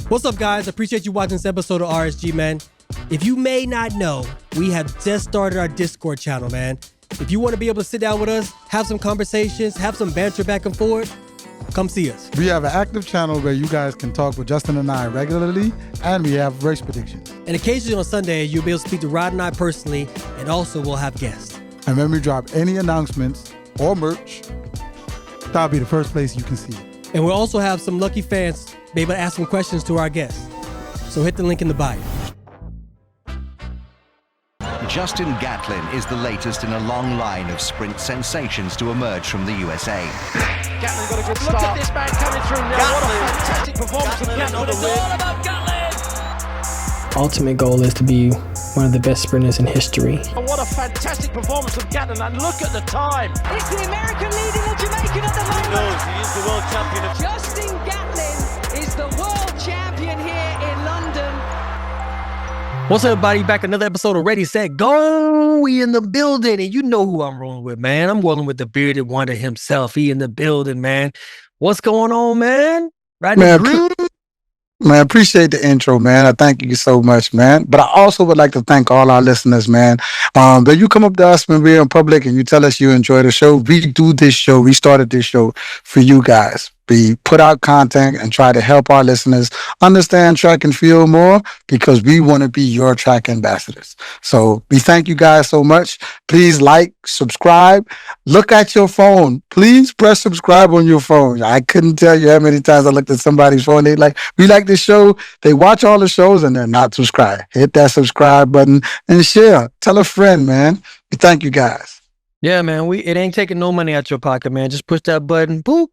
What's up, guys? Appreciate you watching this episode of RSG, man. If you may not know, we have just started our Discord channel, man. If you want to be able to sit down with us, have some conversations, have some banter back and forth, come see us. We have an active channel where you guys can talk with Justin and I regularly, and we have race predictions. And occasionally on Sunday, you'll be able to speak to Rod and I personally, and also we'll have guests. And when we drop any announcements or merch, that'll be the first place you can see it. And we'll also have some lucky fans be able to ask some questions to our guests. So hit the link in the bio. Justin Gatlin is the latest in a long line of sprint sensations to emerge from the USA. Gatlin got a good start. Look at this man coming through now. Gatlin. What a fantastic performance from Gatlin. It's all about Gatlin. Ultimate goal is to be one of the best sprinters in history. And what a fantastic performance from Gatlin, and look at the time. It's the American leading the Jamaican at the moment. He knows he is the world champion. Justin Gatlin is the world champion here in London. What's up, everybody? Back another episode of Ready, Set, Go. We in the building, and you know who I'm rolling with, man. I'm rolling with the bearded wonder himself. He in the building, man. What's going on, man? Rodney Green. Man, appreciate the intro, man. I thank you so much, man. But I also would like to thank all our listeners, man. That you come up to us when we're in public and you tell us you enjoy the show. We do this show. We started this show for you guys. We put out content and try to help our listeners understand track and field more because we want to be your track ambassadors. So we thank you guys so much. Please like, subscribe, look at your phone. Please press subscribe on your phone. I couldn't tell you how many times I looked at somebody's phone. They like, we like this show. They watch all the shows and they're not subscribed. Hit that subscribe button and share. Tell a friend, man. We thank you guys. Yeah, man. It ain't taking no money out your pocket, man. Just push that button. Boop.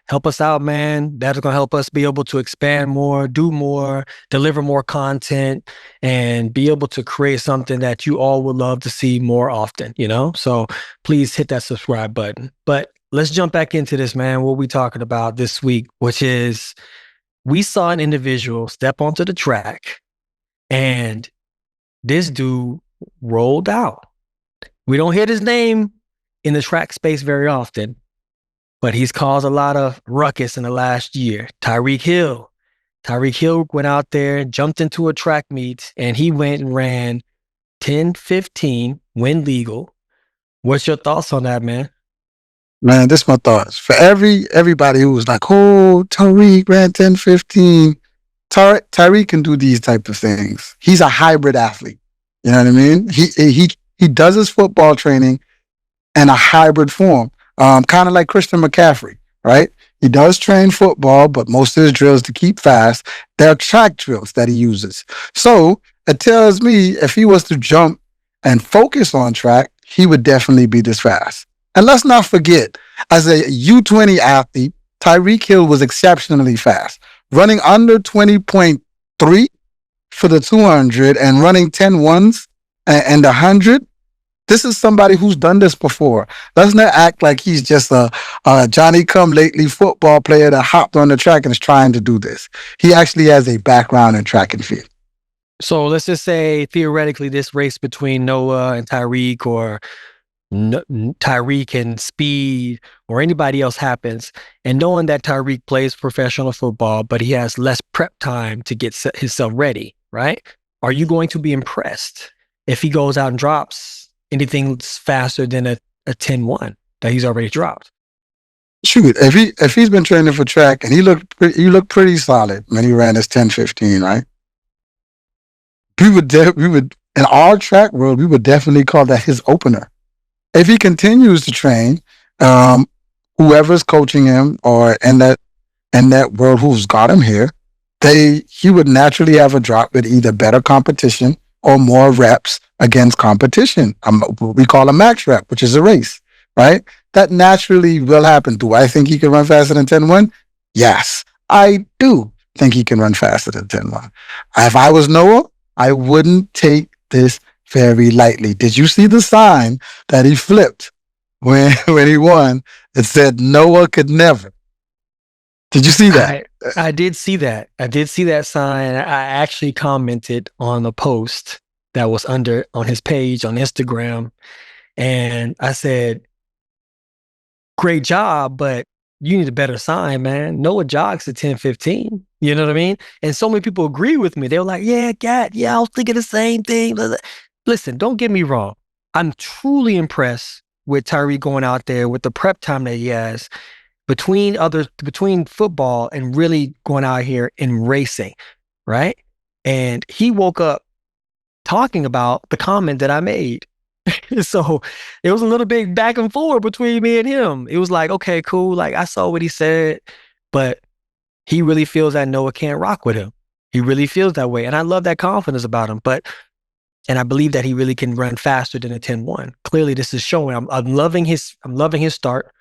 Help us out, man. That's going to help us be able to expand more, do more, deliver more content, and be able to create something that you all would love to see more often, you know? So please hit that subscribe button. But let's jump back into this, man. What we talking about this week, which is we saw an individual step onto the track and this dude rolled out. We don't hear his name in the track space very often, but he's caused a lot of ruckus in the last year. Tyreek Hill. Tyreek Hill went out there, jumped into a track meet, and he went and ran 10:15, win legal. What's your thoughts on that, man? Man, this is my thoughts. For everybody who was like, oh, Tyreek ran 10:15. Tyreek can do these type of things. He's a hybrid athlete. You know what I mean? He does his football training in a hybrid form. Kind of like Christian McCaffrey, right? He does train football, but most of his drills to keep fast, they're track drills that he uses. So it tells me if he was to jump and focus on track, he would definitely be this fast. And let's not forget, as a U20 athlete, Tyreek Hill was exceptionally fast, running under 20.3 for the 200 and running 10-1s and 100. This is somebody who's done this before. Let's not act like he's just a Johnny-come-lately football player that hopped on the track and is trying to do this. He actually has a background in track and field. So let's just say, theoretically, this race between Noah and Tyreek or Tyreek and Speed or anybody else happens, and knowing that Tyreek plays professional football, but he has less prep time to get himself ready, right? Are you going to be impressed if he goes out and drops anything faster than a 10-1 that he's already dropped? Shoot, if he's been training for track and he looked pretty solid when he ran his 10:15, right? We would in our track world, we would definitely call that his opener. If he continues to train, whoever's coaching him or in that world who's got him here, he would naturally have a drop with either better competition or more reps against competition. We call a max rep, which is a race, right? That naturally will happen. Do I think he can run faster than 10-1? Yes, I do think he can run faster than 10-1. If I was Noah, I wouldn't take this very lightly. Did you see the sign that he flipped when he won? It said Noah could never. Did you see that? I did see that. I did see that sign. I actually commented on a post that was on his page on Instagram. And I said, great job, but you need a better sign, man. Noah jogs at 10:15. You know what I mean? And so many people agree with me. They were like, yeah, Gat, yeah, I was thinking the same thing. Listen, don't get me wrong. I'm truly impressed with Tyreek going out there with the prep time that he has between football and really going out here and racing, right? And he woke up talking about the comment that I made. So it was a little bit back and forth between me and him. It was like, okay, cool. Like I saw what he said, but he really feels that Noah can't rock with him. He really feels that way. And I love that confidence about him. And I believe that he really can run faster than a 10-1. Clearly, this is showing. I'm loving his start.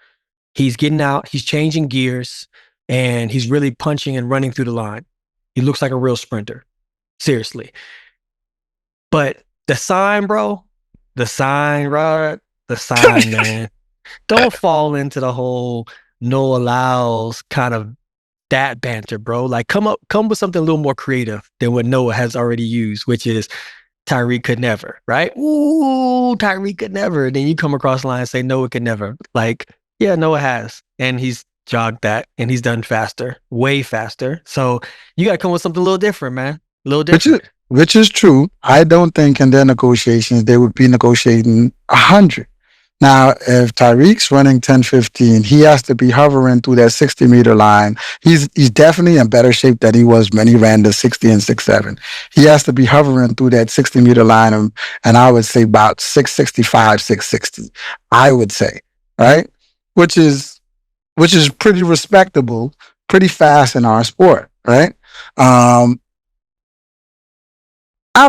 He's getting out, he's changing gears, and he's really punching and running through the line. He looks like a real sprinter. Seriously. But the sign, bro, Rod, man. Don't fall into the whole Noah Lyles kind of that banter, bro. Like come with something a little more creative than what Noah has already used, which is Tyreek could never, right? Ooh, Tyreek could never. Then you come across the line and say Noah could never. Like, yeah, Noah has. And he's jogged that and he's done faster, way faster. So you got to come with something a little different, man. A little different. Which is true. I don't think in their negotiations they would be negotiating 100. Now, if Tyreek's running 10-15, he has to be hovering through that 60-meter line. He's definitely in better shape than he was when he ran the 60 and 6.7. He has to be hovering through that 60-meter line, and I would say about 665, 660. I would say, right, which is pretty respectable, pretty fast in our sport, right? I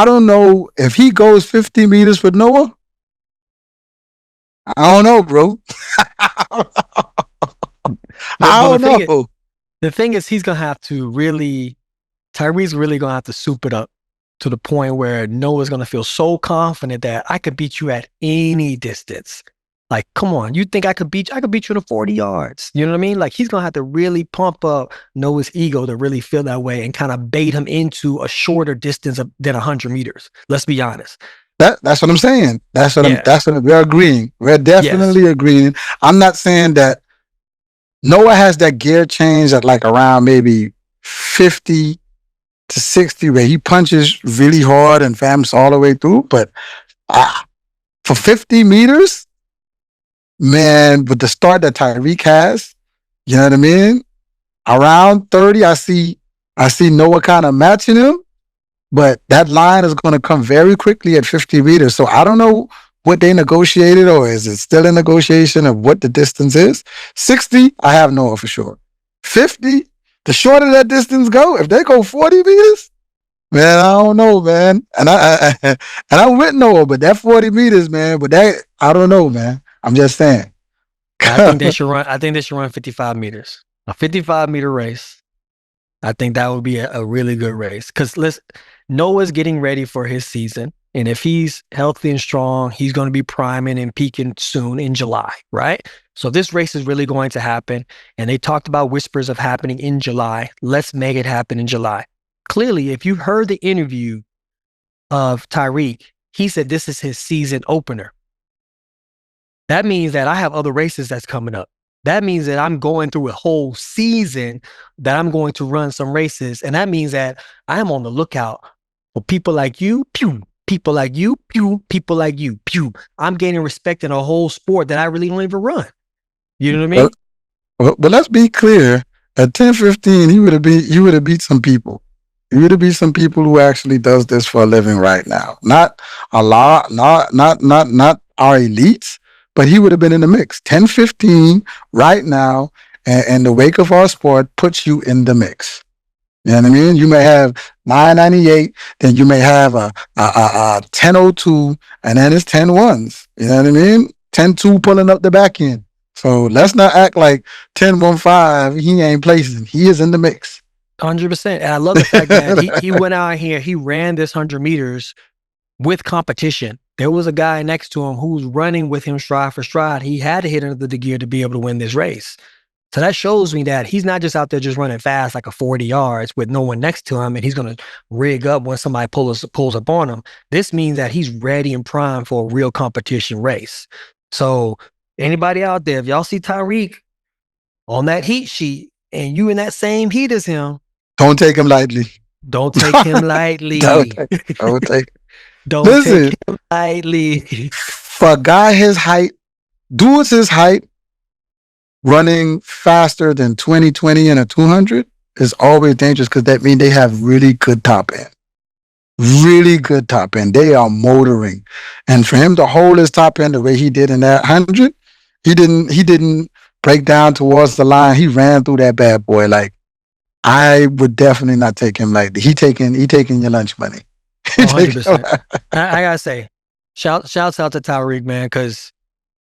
don't know if he goes 50 meters with Noah. I don't know, bro. I don't know. The thing is, he's going to have to Tyreek's really going to have to soup it up to the point where Noah's going to feel so confident that I could beat you at any distance. Like, come on, you think I could beat you in the 40 yards? You know what I mean? Like, he's going to have to really pump up Noah's ego to really feel that way and kind of bait him into a shorter distance than 100 meters. Let's be honest. That's what I'm saying. That's what we're agreeing. We're definitely agreeing. I'm not saying that Noah has that gear change at like around maybe 50 to 60 where he punches really hard and vamps all the way through. But for 50 meters, man, with the start that Tyreek has, you know what I mean? Around 30, I see Noah kind of matching him, but that line is going to come very quickly at 50 meters. So I don't know what they negotiated, or is it still a negotiation of what the distance is? 60, I have Noah for sure. 50, the shorter that distance go, if they go 40 meters, man, I don't know, man. And I'm with Noah, but that 40 meters, man, but that, I don't know, man. I'm just saying. I think they should run 55 meters. A 55-meter race. I think that would be a really good race. Because Noah's getting ready for his season. And if he's healthy and strong, he's going to be priming and peaking soon in July, right? So this race is really going to happen. And they talked about whispers of happening in July. Let's make it happen in July. Clearly, if you heard the interview of Tyreek, he said this is his season opener. That means that I have other races that's coming up. That means that I'm going through a whole season that I'm going to run some races. And that means that I am on the lookout for people like you, pew, people like you, pew, people like you, pew. I'm gaining respect in a whole sport that I really don't even run. You know what I mean? But let's be clear. At 10-15, he would have beat some people. He would have beat some people who actually does this for a living right now. Not a lot, not our elites, but he would have been in the mix. 10-15 right now, and the wake of our sport puts you in the mix. You know what I mean? You may have 998, then you may have a 1002, and then it's 10-1s. You know what I mean? 10-2 pulling up the back end. So let's not act like 10-1-5, he ain't placing. He is in the mix. 100%. And I love the fact that he went out here, he ran this 100 meters with competition. There was a guy next to him who's running with him stride for stride. He had to hit under the gear to be able to win this race. So that shows me that he's not just out there just running fast like a 40 yards with no one next to him and he's going to rig up when somebody pulls up on him. This means that he's ready and primed for a real competition race. So anybody out there, if y'all see Tyreek on that heat sheet, and you in that same heat as him, don't take him lightly. don't take him lightly. Don't take. Don't Listen, take him lightly. for a guy his height, dudes his height, running faster than 2020 and a 200 is always dangerous because that means they have really good top end. Really good top end. They are motoring. And for him to hold his top end the way he did in that 100, he didn't break down towards the line. He ran through that bad boy. Like, I would definitely not take him lightly. He taking your lunch money. 100%. I gotta say, shouts out to Tyreek, man, because,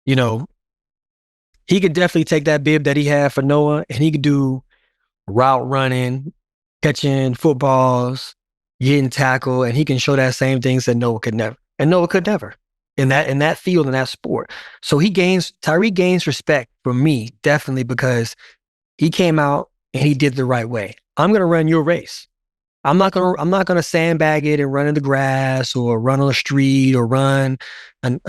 you know, he could definitely take that bib that he had for Noah and he could do route running, catching footballs, getting tackled, and he can show that same things that Noah could never. And Noah could never in that field, in that sport. So Tyreek gains respect from me, definitely, because he came out and he did the right way. I'm gonna run your race. I'm not gonna sandbag it and run in the grass or run on the street or run an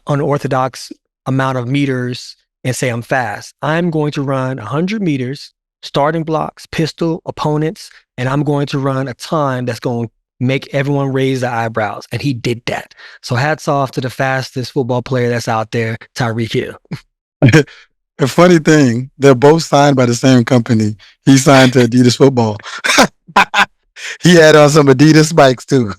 unorthodox amount of meters and say I'm fast. I'm going to run 100 meters, starting blocks, pistol, opponents, and I'm going to run a time that's going to make everyone raise their eyebrows. And he did that. So hats off to the fastest football player that's out there, Tyreek Hill. A funny thing, they're both signed by the same company. He signed to Adidas Football. He had on some Adidas spikes too.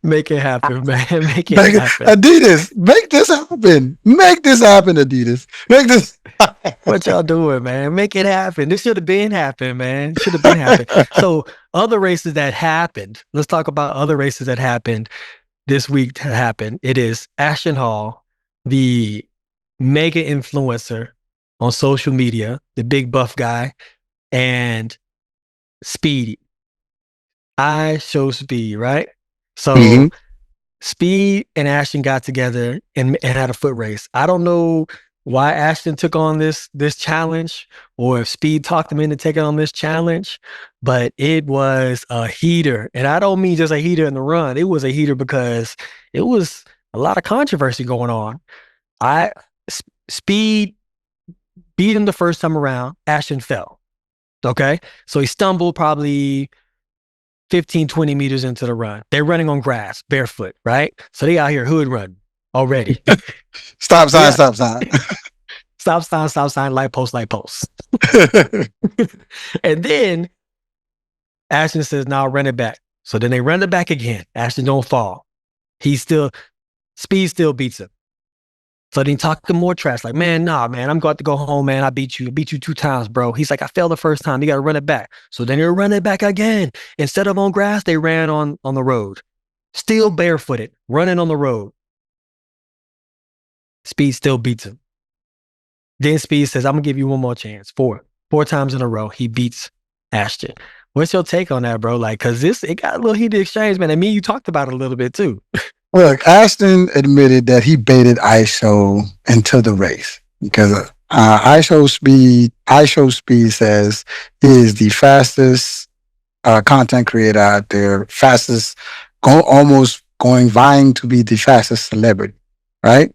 Make it happen, man. Make it happen. Adidas, make this happen. Make this happen, Adidas. Make this. What y'all doing, man? Make it happen. This should have been happening, man. Should have been happening. So other races that happened. Let's talk about other races that happened this week. It is Ashton Hall, the mega influencer on social media, the big buff guy, and Speedy. Ishowspeed, right? So Speed and Ashton got together and had a foot race. I don't know why Ashton took on this challenge or if Speed talked him into taking on this challenge, but it was a heater. And I don't mean just a heater in the run. It was a heater because it was a lot of controversy going on. Speed beat him the first time around. Ashton fell. Okay? So he stumbled probably 15, 20 meters into the run. They're running on grass, barefoot, right? So they out here hood running already. Stop sign, stop sign. Stop sign, light post. And then Ashton says, "Now run it back." So then they run it back again. Ashton don't fall. Speed still beats him. So then he talking more trash, like, man, nah, man, I'm going to go home, man. I beat you 2 times, bro. He's like, I failed the first time. You got to run it back. So then they run it back again. Instead of on grass, they ran on the road. Still barefooted, running on the road. Speed still beats him. Then Speed says, I'm going to give you one more chance. 4 times in a row, he beats Ashton. What's your take on that, bro? Like, because it got a little heated exchange, man. And me, you talked about it a little bit too. Look, Ashton admitted that he baited Ishow into the race because Ishowspeed says he is the fastest content creator out there, almost vying to be the fastest celebrity, right?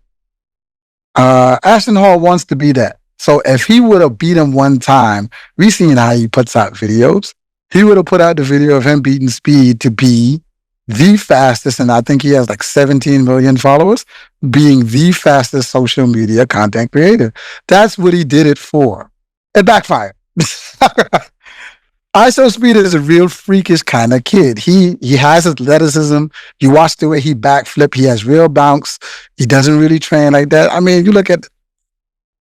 Ashton Hall wants to be that. So if he would have beat him one time, we seen how he puts out videos. He would have put out the video of him beating Speed to be the fastest, and I think he has like 17 million followers, being the fastest social media content creator. That's what he did it for. It backfired. Ishowspeed is a real freakish kind of kid. He has athleticism. You watch the way he backflip. He has real bounce. He doesn't really train like that. I mean, you look at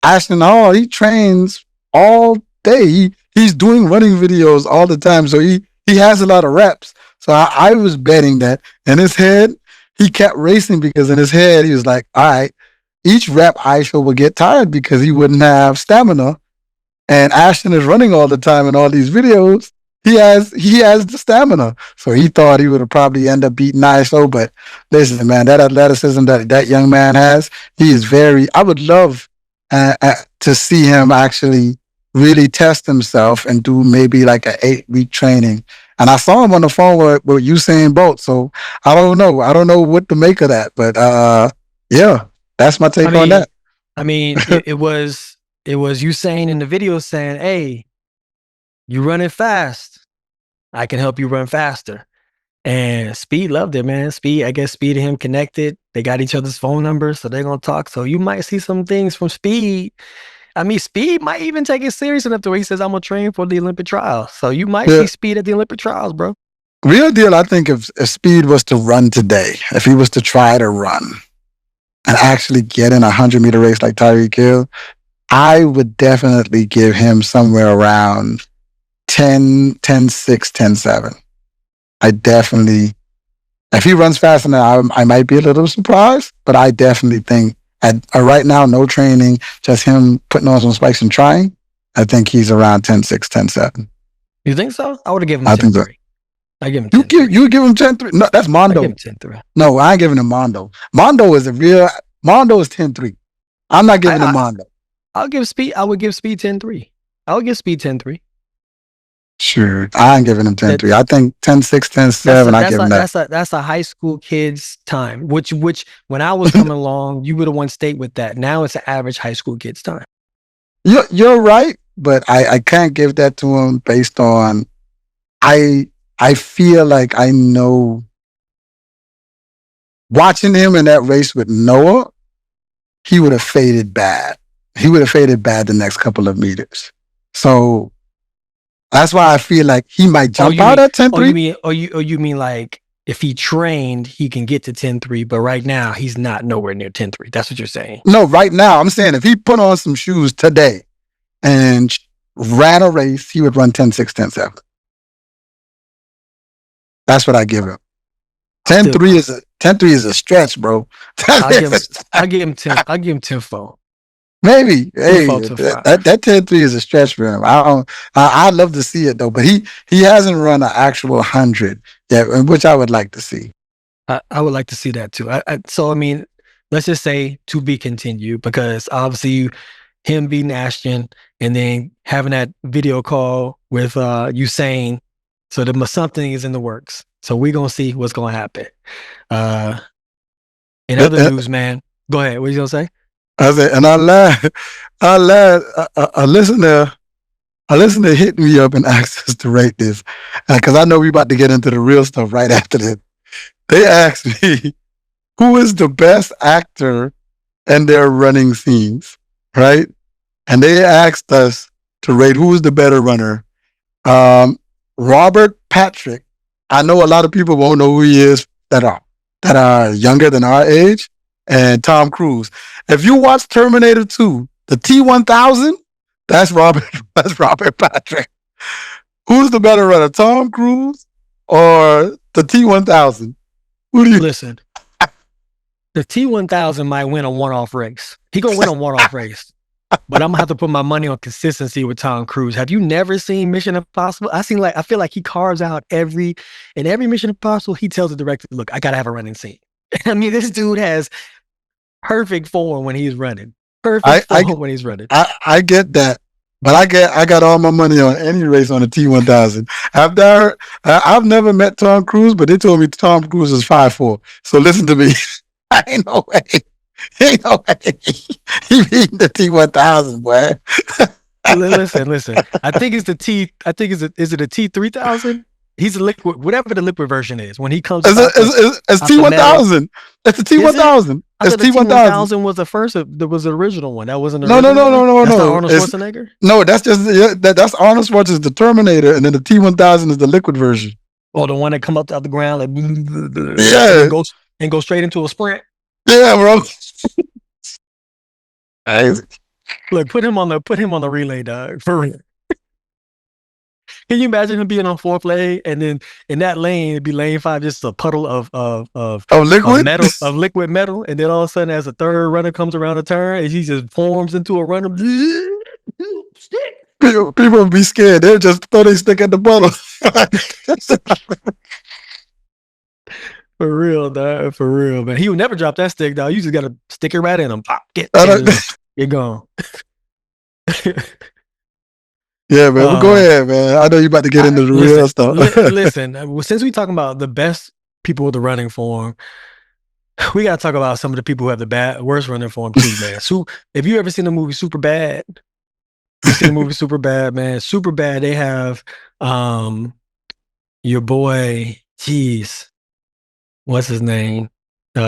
Ashton Hall, he trains all day. He's doing running videos all the time. So he has a lot of reps. So I was betting that in his head, he kept racing because in his head, he was like, all right, each rep Ishow would get tired because he wouldn't have stamina. And Ashton is running all the time in all these videos. He has the stamina. So he thought he would have probably end up beating Ishow. But listen, man, that athleticism that young man has, he is I would love to see him actually really test himself and do maybe like an 8-week training. And I saw him on the phone with Usain Bolt. So I don't know. I don't know what to make of that. But yeah, that's my take on that. I mean, it it was Usain in the video saying, "Hey, you running fast. I can help you run faster." And Speed loved it, man. I guess Speed and him connected. They got each other's phone numbers, so they're gonna talk. So you might see some things from Speed. I mean, Speed might even take it serious enough to where he says, "I'm gonna train for the Olympic trials." So you might see Speed at the Olympic trials, bro. Real deal, I think if Speed was to run today, if he was to try to run and actually get in a 100-meter race like Tyreek Hill, I would definitely give him somewhere around 10, 10-6, 10-7. I definitely, if he runs faster than that, I might be a little surprised, but I definitely think right now, no training, just him putting on some spikes and trying, I think he's around 10-6, 10-7. You think so? I would have given him 10-3. So. I give him 10-3. You give him 10-3? No, that's Mondo. I give him 10-3. No, I ain't giving him Mondo. Mondo is 10-3. I'm not giving him Mondo. I would give Speed 10-3. I would give Speed 10-3. Sure. I ain't giving him 10-3. I think 10-6, 10-7, I give him that. That's a high school kid's time, which when I was coming along, you would have won state with that. Now it's an average high school kid's time. You're right, but I can't give that to him based on, I feel like I know, watching him in that race with Noah, he would have faded bad. He would have faded bad the next couple of meters. So that's why I feel like he might jump out at 10-3. You mean like if he trained, he can get to 10-3, but right now he's not nowhere near 10-3. That's what you're saying. No, right now I'm saying if he put on some shoes today and ran a race, he would run 10-6, 10-7. That's what I give him. 10-3 is a stretch, bro. I'll give him 10. I'll give him 10-4. Maybe. Hey, that 10-3 is a stretch for him. I'd love to see it though, but he hasn't run an actual 100 yet, which I would like to see. I would like to see that too. So I mean, let's just say to be continued, because obviously him beating Ashton and then having that video call with Usain, so something is in the works. So we're gonna see what's gonna happen. In other news, man, go ahead. What you gonna say? I said, and I laughed. A listener hit me up and asked us to rate this, because I know we about to get into the real stuff right after this. They asked me, who is the best actor in their running scenes, right? And they asked us to rate who is the better runner. Robert Patrick. I know a lot of people won't know who he is that are younger than our age. And Tom Cruise. If you watch Terminator 2, the T-1000, that's Robert Patrick. Who's the better runner, Tom Cruise or the T-1000? Who do you listen? The T-1000 might win a one-off race. He gonna win a one-off race, but I'm gonna have to put my money on consistency with Tom Cruise. Have you never seen Mission Impossible? I feel like he carves out every Mission Impossible. He tells the director, "Look, I gotta have a running scene." I mean, this dude has perfect form when he's running. Perfect form when he's running. I get that, but I got all my money on any race on the T-1000. I've never met Tom Cruise, but they told me Tom Cruise is 5'4". So listen to me. Ain't no way. He beating the T-1000, boy. Listen. I think it's is it a T-3000? He's a liquid, whatever the liquid version is. When he comes, it's T-1000. It's the T-1000. It's T-1000 was the first. There was the original one. That wasn't. No. That's not Arnold Schwarzenegger. No, that's just that's Arnold Schwarzenegger, the Terminator, and then the T-1000 is the liquid version. Oh, the one that come up out the ground like yeah, and go straight into a sprint. Yeah, bro. Look, put him on the relay, dog. For real. Can you imagine him being on fourth lane, and then in that lane it'd be lane 5, just a puddle of liquid metal, and then all of a sudden, as a third runner comes around a turn, and he just forms into a runner. People would be scared. They'll just throw their stick at the puddle. For real, dog. For real, man. He would never drop that stick, dog. You just gotta stick it right in him. Pop, you're gone. Yeah, man. Well, go ahead, man. I know you're about to get into the real stuff. Listen, since we talking about the best people with the running form, we got to talk about some of the people who have the worst running form too, man. So, have you ever seen the movie Super Bad? You see the movie Superbad, man. Superbad, they have your boy, jeez, what's his name?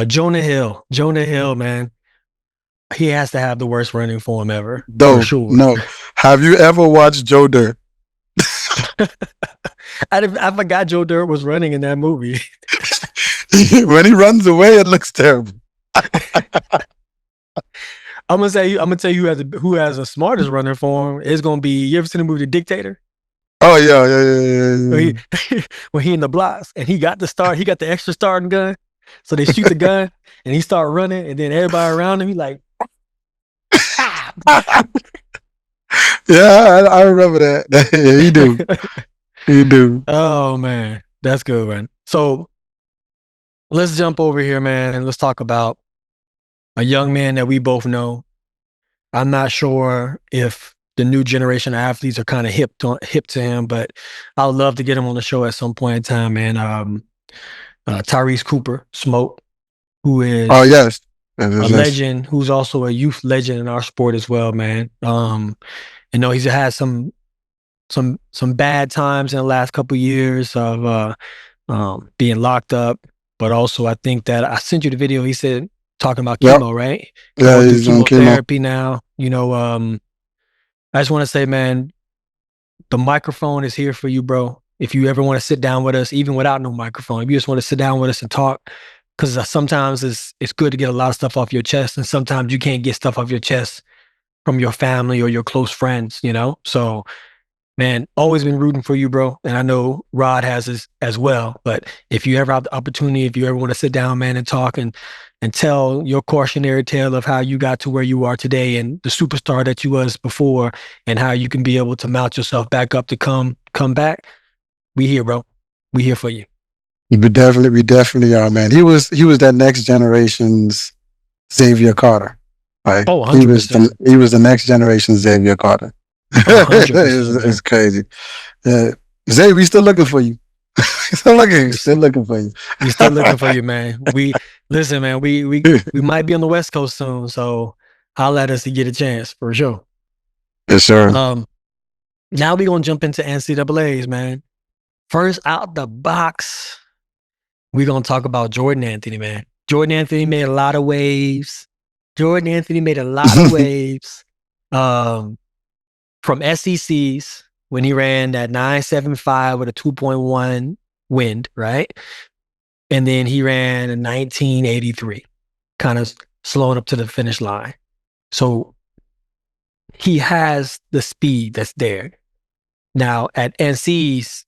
Jonah Hill. Jonah Hill, man. He has to have the worst running form ever. For sure. No. Have you ever watched Joe Dirt? I forgot Joe Dirt was running in that movie. When he runs away, it looks terrible. I'm gonna tell you who has the smartest running form. It's gonna be, you ever seen the movie The Dictator? Oh yeah. When he in the blocks and he got the extra starting gun. So they shoot the gun and he start running, and then everybody around him, he like, yeah, I remember that. Yeah, he do. Oh man, that's good, man. So let's jump over here, man, and let's talk about a young man that we both know. I'm not sure if the new generation of athletes are kind of hip to him, but I would love to get him on the show at some point in time, man. Tyrese Cooper, Smoke, who is yes. a legend, who's also a youth legend in our sport as well, man. He's had some bad times in the last couple of years of being locked up, but also I think that I sent you the video. He said talking about chemo, right? Yeah, he's on chemotherapy now. I just want to say, man, the microphone is here for you, bro. If you ever want to sit down with us, even without no microphone, if you just want to sit down with us and talk, because sometimes it's good to get a lot of stuff off your chest, and sometimes you can't get stuff off your chest from your family or your close friends, So, man, always been rooting for you, bro. And I know Rod has as well. But if you ever have the opportunity, if you ever want to sit down, man, and talk and tell your cautionary tale of how you got to where you are today and the superstar that you was before, and how you can be able to mount yourself back up to come back, we here, bro. We here for you. We definitely are, man. He was that next generation's Xavier Carter. Like, 100%. He was the next generation Xavier Carter. It's crazy. Zay, we still looking for you. Still looking for you. We still looking for you, man. Listen, man. We might be on the West Coast soon, so holla at us to get a chance for sure. Yes, sir. Now we gonna jump into NCAA's, man. First out the box, we gonna talk about Jordan Anthony, man. Jordan Anthony made a lot of waves. From SECs when he ran that 9.75 with a 2.1 wind, right? And then he ran a 19.83, kind of slowing up to the finish line. So he has the speed that's there. Now at NCs,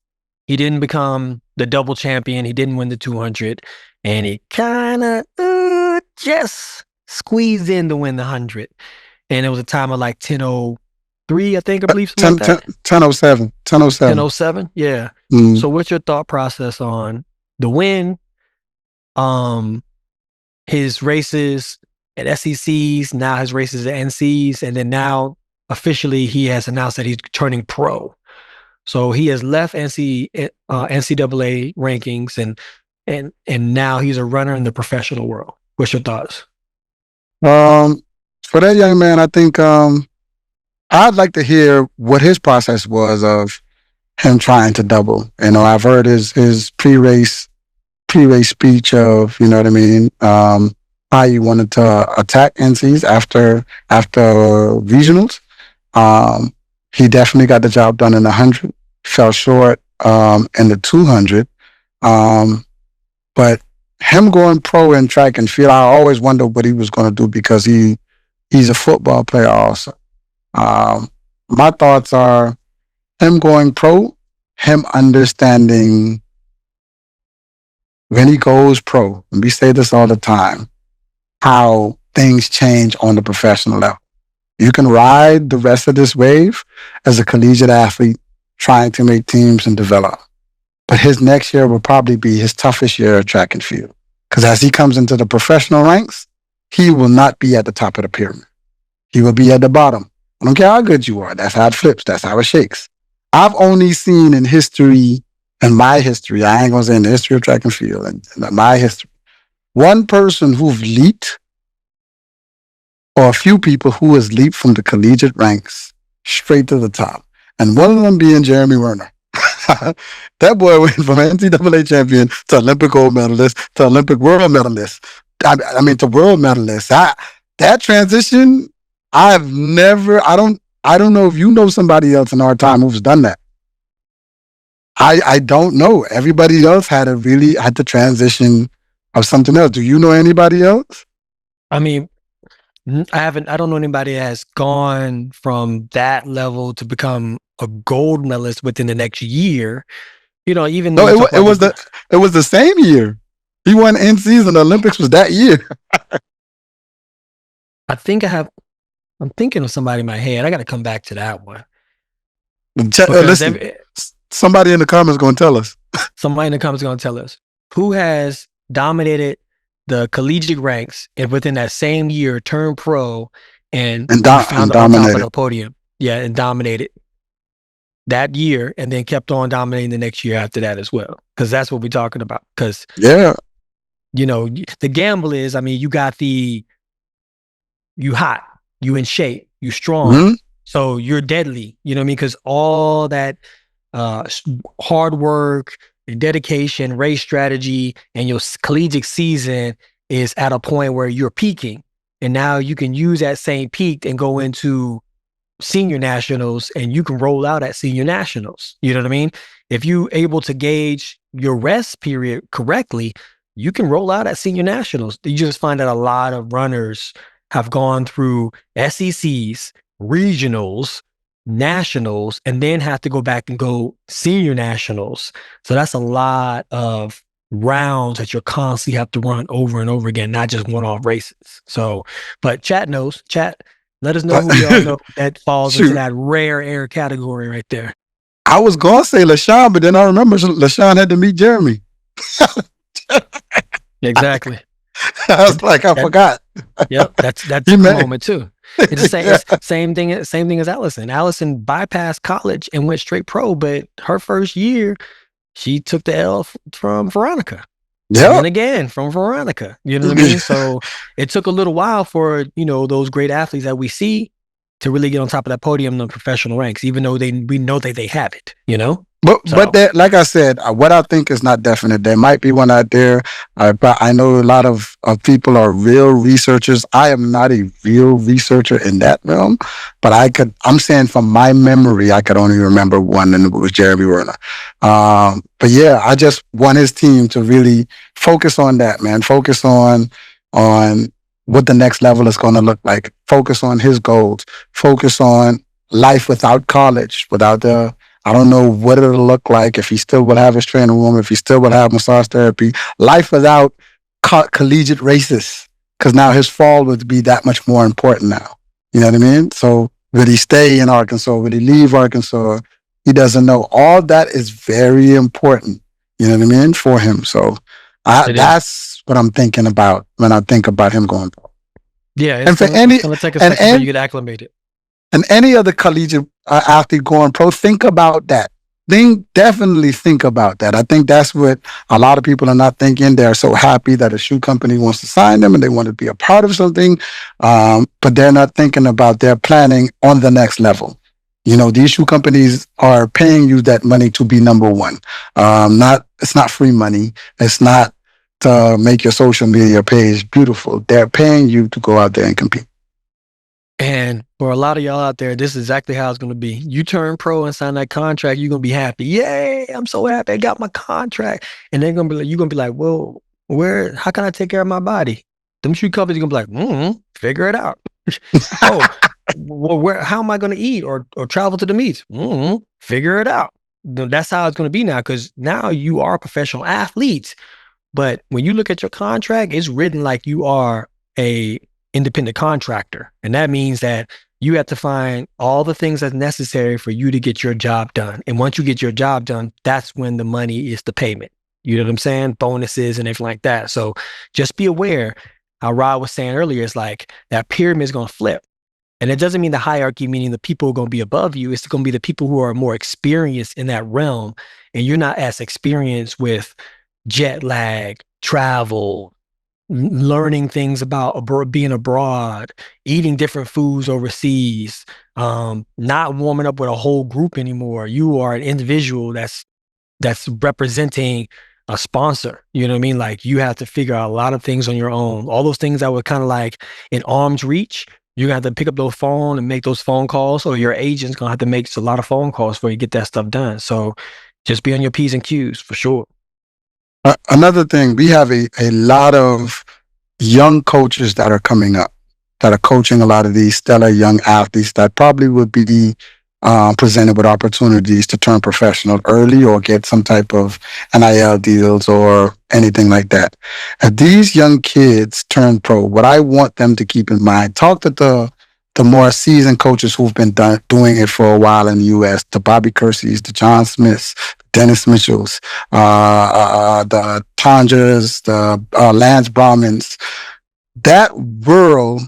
he didn't become the double champion. He didn't win the 200, and he kind of just squeezed in to win the 100. And it was a time of like 10:03, I believe. 10:07. 10:07, yeah. So what's your thought process on the win, his races at SECs, now his races at NCs, and then now officially he has announced that he's turning pro. So he has left NCAA rankings and now he's a runner in the professional world. What's your thoughts? For that young man, I think I'd like to hear what his process was of him trying to double. I've heard his pre-race speech of, how he wanted to attack NCs after regionals. He definitely got the job done in the 100, fell short in the 200. But him going pro in track and field, I always wondered what he was going to do because he's a football player also. My thoughts are him going pro, him understanding when he goes pro, and we say this all the time, how things change on the professional level. You can ride the rest of this wave as a collegiate athlete trying to make teams and develop. But his next year will probably be his toughest year of track and field. Because as he comes into the professional ranks, he will not be at the top of the pyramid. He will be at the bottom. I don't care how good you are. That's how it flips. That's how it shakes. I've only seen in my history, I ain't going to say in the history of track and field, in my history, one person who've leaped, or a few people who has leaped from the collegiate ranks straight to the top. And one of them being Jeremy Werner. That boy went from NCAA champion to Olympic gold medalist to Olympic world medalist. I mean, to world medalist. That transition, I don't know if you know somebody else in our time who's done that. I don't know. Everybody else had the transition of something else. Do you know anybody else? I mean, I don't know anybody that has gone from that level to become a gold medalist within the next year. You know, even though it was the same year. He won in season. The Olympics was that year. I'm thinking of somebody in my head. I got to come back to that one. Listen, somebody in the comments going to tell us. Somebody in the comments going to tell us who has dominated the collegiate ranks and within that same year turned pro and found on top of the podium. Yeah, and dominated that year and then kept on dominating the next year after that as well. Because that's what we're talking about. Because, you know, the gamble is, I mean, you hot, you in shape, you strong. So you're deadly, you know what I mean? Because all that hard work, dedication, race strategy, and your collegiate season is at a point where you're peaking. And now you can use that same peak and go into senior nationals and you can roll out at senior nationals. You know what I mean? If you able to gauge your rest period correctly, you can roll out at senior nationals. You just find that a lot of runners have gone through SECs, regionals, nationals, and then have to go back and go senior nationals. So that's a lot of rounds that you constantly have to run over and over again, not just one-off races. So, but chat, let us know who we all know that falls into that rare air category right there. I was going to say LaShawn, but then I remember LaShawn had to meet Jeremy. Exactly. I was like, I forgot. Yep, that's the moment too. It's the same thing as Allison. Allison bypassed college and went straight pro, but her first year, she took the L from Veronica. Yeah. And again, from Veronica. You know what I mean? So it took a little while for, you know, those great athletes that we see to really get on top of that podium in the professional ranks, even though we know that they have it, you know? But that, like I said, what I think is not definite. There might be one out there. But I know a lot of people are real researchers. I am not a real researcher in that realm, but I'm saying from my memory, I could only remember one, and it was Jeremy Werner. But yeah, I just want his team to really focus on that, man. Focus on what the next level is going to look like. Focus on his goals. Focus on life without college, I don't know what it'll look like, if he still will have his training room, if he still will have massage therapy. Life without collegiate races, because now his fall would be that much more important now. You know what I mean? So would he stay in Arkansas? Would he leave Arkansas? He doesn't know. All that is very important, you know what I mean, for him. So that's what I'm thinking about when I think about him going pro. Yeah, it's going to take a second for you to get acclimated. And any other collegiate athlete going pro, think about that. Definitely think about that. I think that's what a lot of people are not thinking. They're so happy that a shoe company wants to sign them and they want to be a part of something, but they're not thinking about their planning on the next level. You know, these shoe companies are paying you that money to be number one. It's not free money. It's not to make your social media page beautiful. They're paying you to go out there and compete. And for a lot of y'all out there, this is exactly how it's going to be. You turn pro and sign that contract, you're going to be happy. Yay, I'm so happy I got my contract. And they're going to be like, you're going to be like, well, how can I take care of my body? Them shoe companies are going to be like, figure it out. Well, how am I going to eat or travel to the meets? Figure it out. That's how it's going to be now, because now you are a professional athlete. But when you look at your contract, it's written like you are a independent contractor. And that means that you have to find all the things that's necessary for you to get your job done. And once you get your job done, that's when the money is the payment. You know what I'm saying? Bonuses and everything like that. So just be aware, how Rod was saying earlier, it's like that pyramid is going to flip. And it doesn't mean the hierarchy, meaning the people who are going to be above you. It's going to be the people who are more experienced in that realm. And you're not as experienced with jet lag, travel, learning things about being abroad, eating different foods overseas, not warming up with a whole group anymore. You are an individual that's representing a sponsor. You know what I mean? Like you have to figure out a lot of things on your own. All those things that were kind of like in arm's reach, you have to pick up those phone and make those phone calls, or your agent's gonna have to make a lot of phone calls before you get that stuff done. So just be on your P's and Q's for sure. Another thing, we have a lot of young coaches that are coming up, that are coaching a lot of these stellar young athletes that probably would be presented with opportunities to turn professional early or get some type of NIL deals or anything like that. As these young kids turn pro, what I want them to keep in mind, talk to the more seasoned coaches who've been doing it for a while in the U.S., the Bobby Kersey's, the John Smiths, Dennis Mitchell's, the Tangers, the Lance Brahmins. That world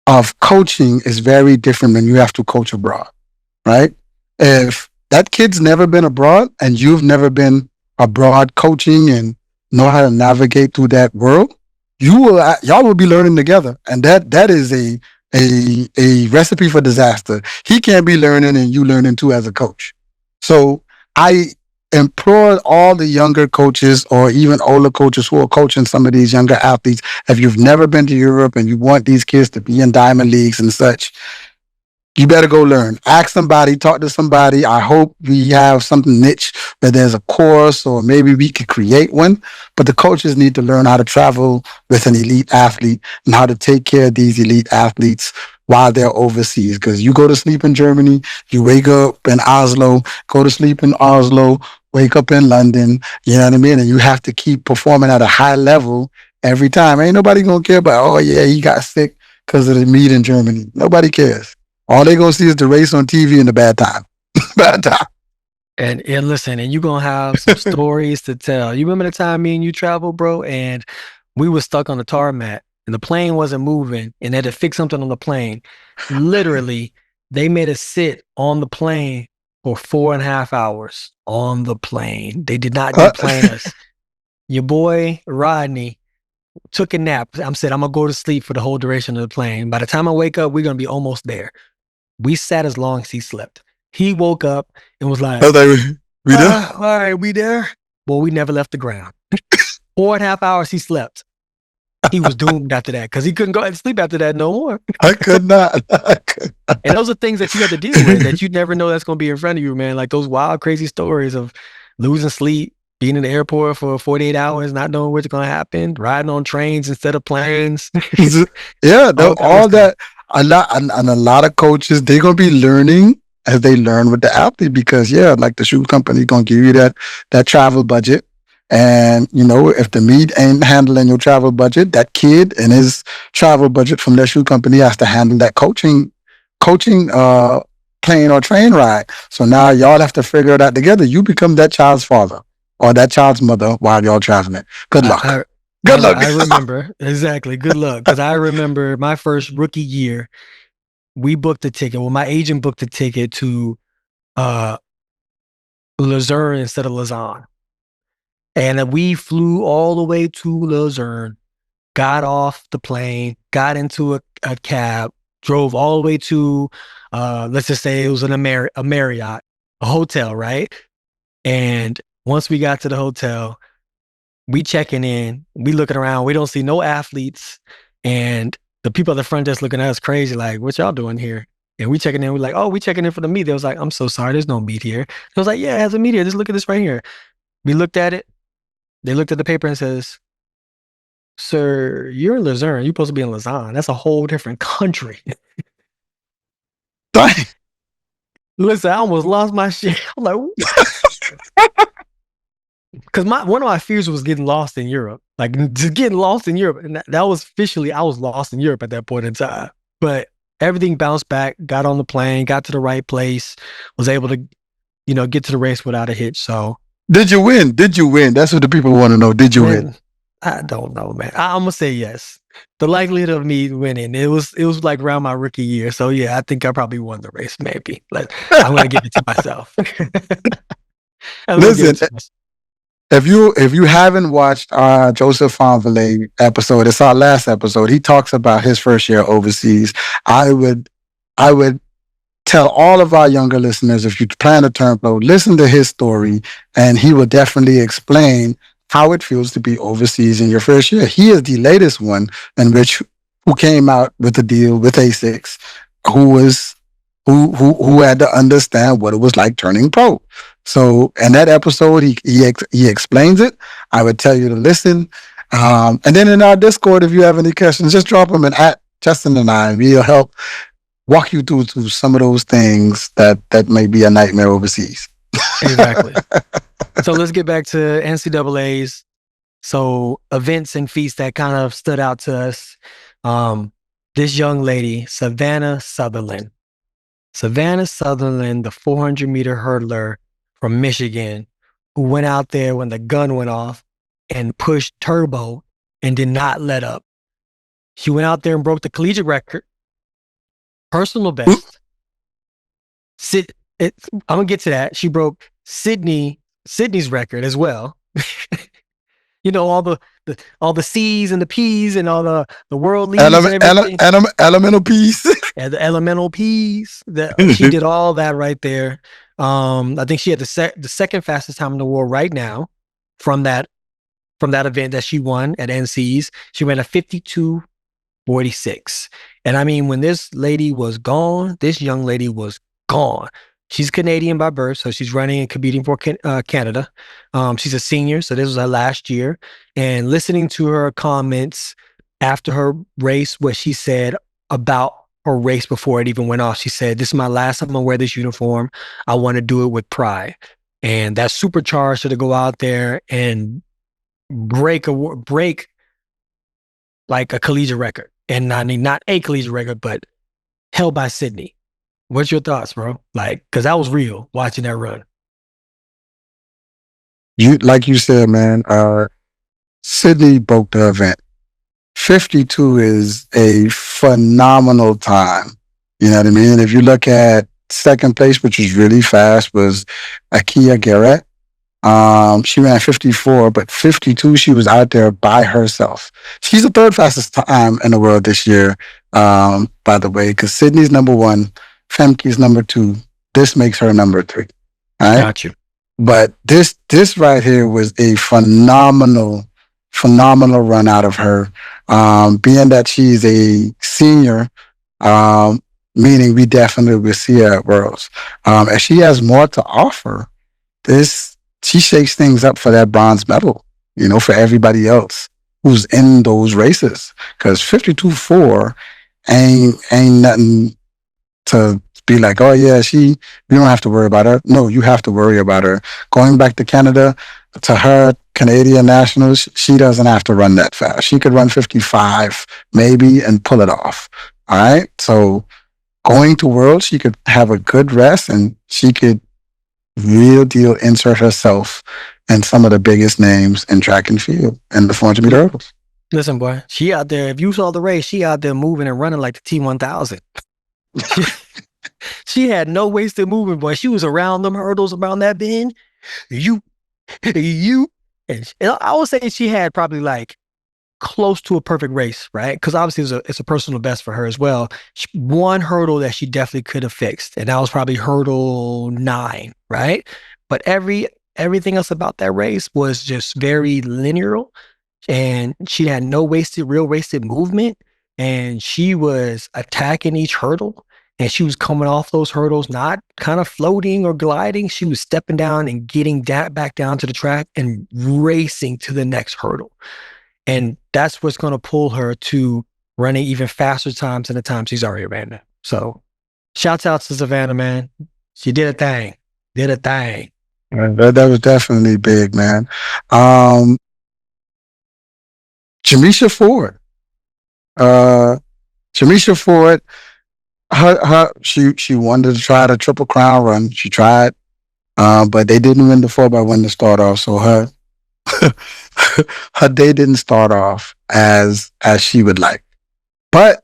of coaching is very different when you have to coach abroad, right? If that kid's never been abroad and you've never been abroad coaching and know how to navigate through that world, y'all will be learning together, and that is a recipe for disaster. He can't be learning and you learning too as a coach. So I implore all the younger coaches or even older coaches who are coaching some of these younger athletes, if you've never been to Europe and you want these kids to be in diamond leagues and such, you better go learn. Ask somebody, talk to somebody. I hope we have something niche where there's a course, or maybe we could create one. But the coaches need to learn how to travel with an elite athlete and how to take care of these elite athletes while they're overseas. Because you go to sleep in Germany, you wake up in Oslo, go to sleep in Oslo, wake up in London, you know what I mean? And you have to keep performing at a high level every time. Ain't nobody gonna care about, oh yeah, he got sick because of the meet in Germany. Nobody cares. All they gonna see is the race on TV in the bad time. Bad time. And listen, and you're gonna have some stories to tell. You remember the time me and you traveled, bro, and we were stuck on the tarmac and the plane wasn't moving and they had to fix something on the plane. Literally, they made us sit on the plane for 4.5 hours on the plane. They did not deplane us. Your boy Rodney took a nap. I'm said I'm gonna go to sleep for the whole duration of the plane. By the time I wake up, we're gonna be almost there. We sat as long as he slept. He woke up and was like, we there? All right, we there? Well, we never left the ground. 4.5 hours he slept. He was doomed after that because he couldn't go and sleep after that no more. I could not. And those are things that you have to deal with that you never know that's going to be in front of you, man. Like those wild, crazy stories of losing sleep, being in the airport for 48 hours, not knowing what's going to happen, riding on trains instead of planes. Yeah, all that. A lot of coaches, they're going to be learning as they learn with the athlete, because yeah, like the shoe company going to give you that travel budget. And, you know, if the meet ain't handling your travel budget, that kid and his travel budget from their shoe company has to handle that coaching plane or train ride. So now y'all have to figure it out together. You become that child's father or that child's mother while y'all traveling. Good luck. Good luck. I remember. Exactly. Good luck. Because I remember my first rookie year, we booked a ticket. Well, my agent booked a ticket to Luzerne instead of Lausanne. And we flew all the way to Luzerne, got off the plane, got into a cab, drove all the way to, let's just say it was a Marriott, a hotel, right? And once we got to the hotel, we checking in, we looking around, we don't see no athletes. And the people at the front desk looking at us crazy, like, what y'all doing here? And we checking in, we're like, oh, we checking in for the meet. They was like, I'm so sorry, there's no meet here. I was like, yeah, it has a meet here. Just look at this right here. We looked at it. They looked at the paper and says, sir, you're in Luzerne. You're supposed to be in Lausanne. That's a whole different country. Listen, I almost lost my shit. I'm like, because one of my fears was getting lost in Europe. Like, just getting lost in Europe. And that was officially, I was lost in Europe at that point in time. But everything bounced back, got on the plane, got to the right place, was able to, get to the race without a hitch. So, Did you win? That's what the people want to know. Did you win? I don't know, man. I'm gonna say yes. The likelihood of me winning, it was like around my rookie year. So yeah, I think I probably won the race. Maybe. Like, I'm gonna give it to myself. Listen, if you haven't watched our Joseph Fonville episode, it's our last episode. He talks about his first year overseas. I would tell all of our younger listeners, if you plan to turn pro, listen to his story, and he will definitely explain how it feels to be overseas in your first year. He is the latest one who came out with a deal with ASICS, who had to understand what it was like turning pro. So in that episode, he explains it. I would tell you to listen. And then in our Discord, if you have any questions, just drop them in at Justin and I. We'll help walk you through some of those things that may be a nightmare overseas. Exactly. So let's get back to NCAAs. So events and feats that kind of stood out to us. This young lady, Savannah Sutherland. Savannah Sutherland, the 400-meter hurdler from Michigan, who went out there when the gun went off and pushed turbo and did not let up. She went out there and broke the collegiate record, personal best. I'm gonna get to that. She broke Sydney's record as well. You know, all the C's and the P's and all the world leads and everything. Elemental P's. Yeah, the elemental P's. She did all that right there. I think she had the second fastest time in the world right now from that event that she won at NC's. She ran a 52:46. And I mean, when this lady was gone, this young lady was gone. She's Canadian by birth, so she's running and competing for Canada. She's a senior, so this was her last year. And listening to her comments after her race, what she said about her race before it even went off, she said, "This is my last time I'm gonna wear this uniform. I want to do it with pride." And that supercharged her to go out there and break like a collegiate record. And I mean, not a collegiate record, but held by Sydney. What's your thoughts, bro? Like, because that was real watching that run. Like you said, man, Sydney broke the event. 52 is a phenomenal time. You know what I mean? If you look at second place, which was really fast, was Akia Garrett. She ran 54, but 52, she was out there by herself. She's the third fastest time in the world this year, by the way, because Sydney's number 1, Femke's number 2. This makes her number 3. All right? Got you. But this right here was a phenomenal run out of her. Being that she's a senior, meaning we definitely will see her at Worlds. And she has more to offer. She shakes things up for that bronze medal, you know, for everybody else who's in those races. Because 52.4 ain't nothing to be like, oh yeah, we don't have to worry about her. No, you have to worry about her. Going back to Canada, to her Canadian nationals, she doesn't have to run that fast. She could run 55 maybe and pull it off. All right. So going to Worlds, she could have a good rest and she could real deal insert herself in some of the biggest names in track and field and the 400-meter hurdles. Listen, boy, she out there, if you saw the race, she out there moving and running like the T1000. She had no wasted movement, boy. She was around them hurdles, around that bend. And I would say she had probably like close to a perfect race, right? Because obviously it's a personal best for her as well. One hurdle that she definitely could have fixed, and that was probably hurdle 9, right? But everything else about that race was just very linear, and she had no real wasted movement, and she was attacking each hurdle, and she was coming off those hurdles, not kind of floating or gliding. She was stepping down and getting back down to the track and racing to the next hurdle. And that's what's going to pull her to running even faster times than the time she's already ran there. So shouts out to Savannah, man. She did a thing. That was definitely big, man. JaMeesia Ford. JaMeesia Ford, she wanted to try the Triple Crown run. She tried, but they didn't win the 4x1 to start off. So her day didn't start off as she would like. But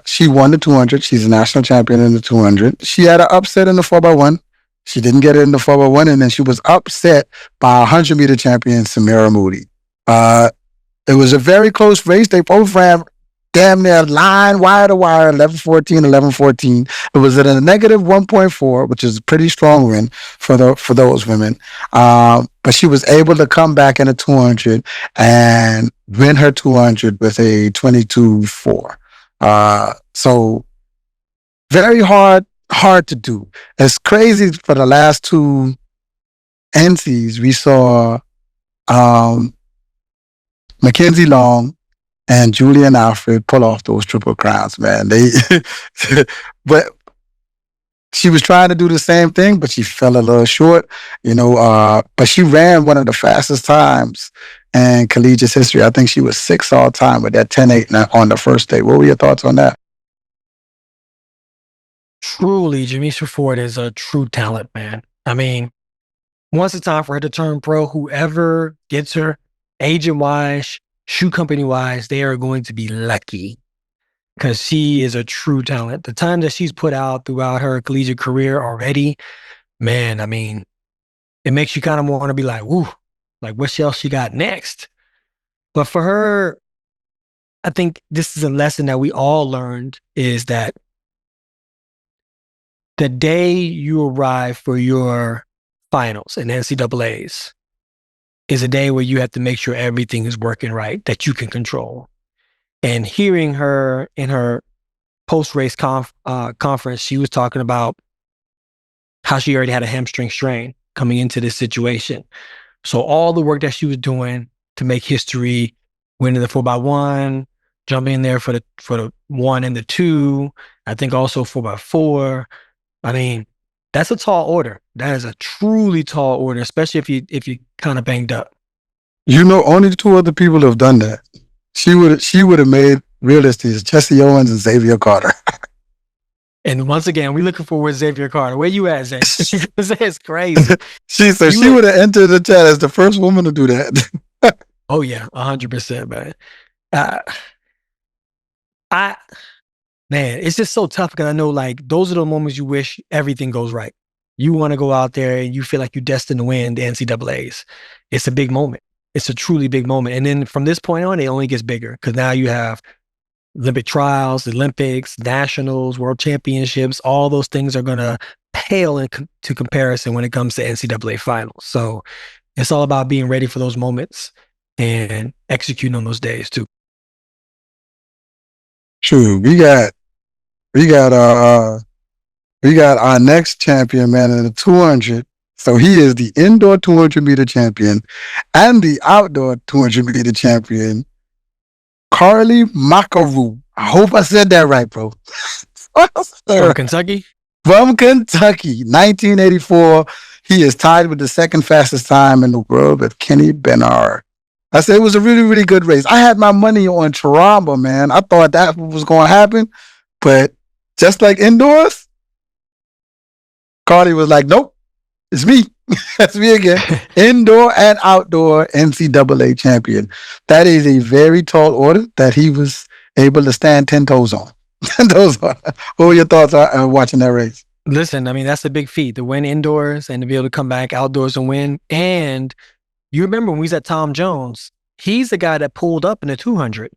she won the 200. She's a national champion in the 200. She had an upset in the 4x1. She didn't get it in the 4x1, and then she was upset by 100-meter champion Samira Moody. It was a very close race. They both ran damn near line, wire to wire, 11:14, 11:14. It was at a negative 1.4, which is a pretty strong win for those women. But she was able to come back in a 200 and win her 200 with a 22.4. So very hard to do. It's crazy. For the last two NCs, we saw Mackenzie Long and Julian Alfred pull off those triple crowns, man. But she was trying to do the same thing, but she fell a little short, but she ran one of the fastest times in collegiate history. I think she was 6th all time with that 10.8 on the first day. What were your thoughts on that? Truly, JaMeesia Ford is a true talent, man. I mean, once it's time for her to turn pro, whoever gets her, agent-wise, shoe company-wise, they are going to be lucky because she is a true talent. The time that she's put out throughout her collegiate career already, man, I mean, it makes you kind of want to be like, woo, like what else she got next? But for her, I think this is a lesson that we all learned, is that the day you arrive for your finals in NCAAs is a day where you have to make sure everything is working right, that you can control. And hearing her in her post-race conference, she was talking about how she already had a hamstring strain coming into this situation. So all the work that she was doing to make history, winning the 4x1, jumping in there for the 1 and the 2, I think also 4x4. I mean, that's a tall order. That is a truly tall order, especially if you kind of banged up. Only 2 other people have done that. She would have made realistic Jesse Owens and Xavier Carter. And once again, we're looking for Xavier Carter. Where you at, Zay? It's crazy. She would have entered the chat as the first woman to do that. Oh yeah, 100%, man. Man, it's just so tough because I know like those are the moments you wish everything goes right. You want to go out there and you feel like you're destined to win the NCAAs. It's a big moment. It's a truly big moment. And then from this point on, it only gets bigger because now you have Olympic trials, Olympics, nationals, world championships. All those things are going to pale into comparison when it comes to NCAA finals. So it's all about being ready for those moments and executing on those days too. True. We got our next champion, man, in the 200. So he is the indoor 200-meter champion and the outdoor 200-meter champion, Carly Makaru. I hope I said that right, bro. From Kentucky? From Kentucky, 1984. He is tied with the second fastest time in the world with Kenny Bernard. I said it was a really, really good race. I had my money on Charamba, man. I thought that was going to happen. But just like indoors, Carly was like, nope, it's me. That's me again. Indoor and outdoor NCAA champion. That is a very tall order that he was able to stand 10 toes on. 10 toes on. What were your thoughts on watching that race? Listen, I mean, that's a big feat to win indoors and to be able to come back outdoors and win. And you remember when we was at Tom Jones, he's the guy that pulled up in the 200.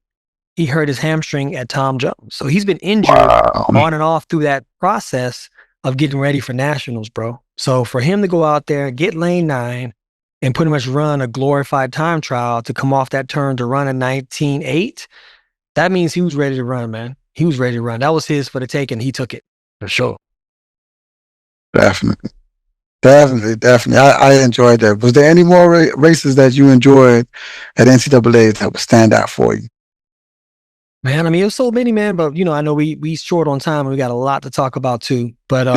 He hurt his hamstring at Tom Jones. So he's been injured on and off through that process of getting ready for nationals, bro. So for him to go out there, get lane 9, and pretty much run a glorified time trial to come off that turn to run a 19.8, that means he was ready to run, man. He was ready to run. That was his for the taking. He took it, for sure. Definitely. I enjoyed that. Was there any more races that you enjoyed at NCAA that would stand out for you? Man, I mean, it was so many, man, but I know we short on time and we got a lot to talk about too. But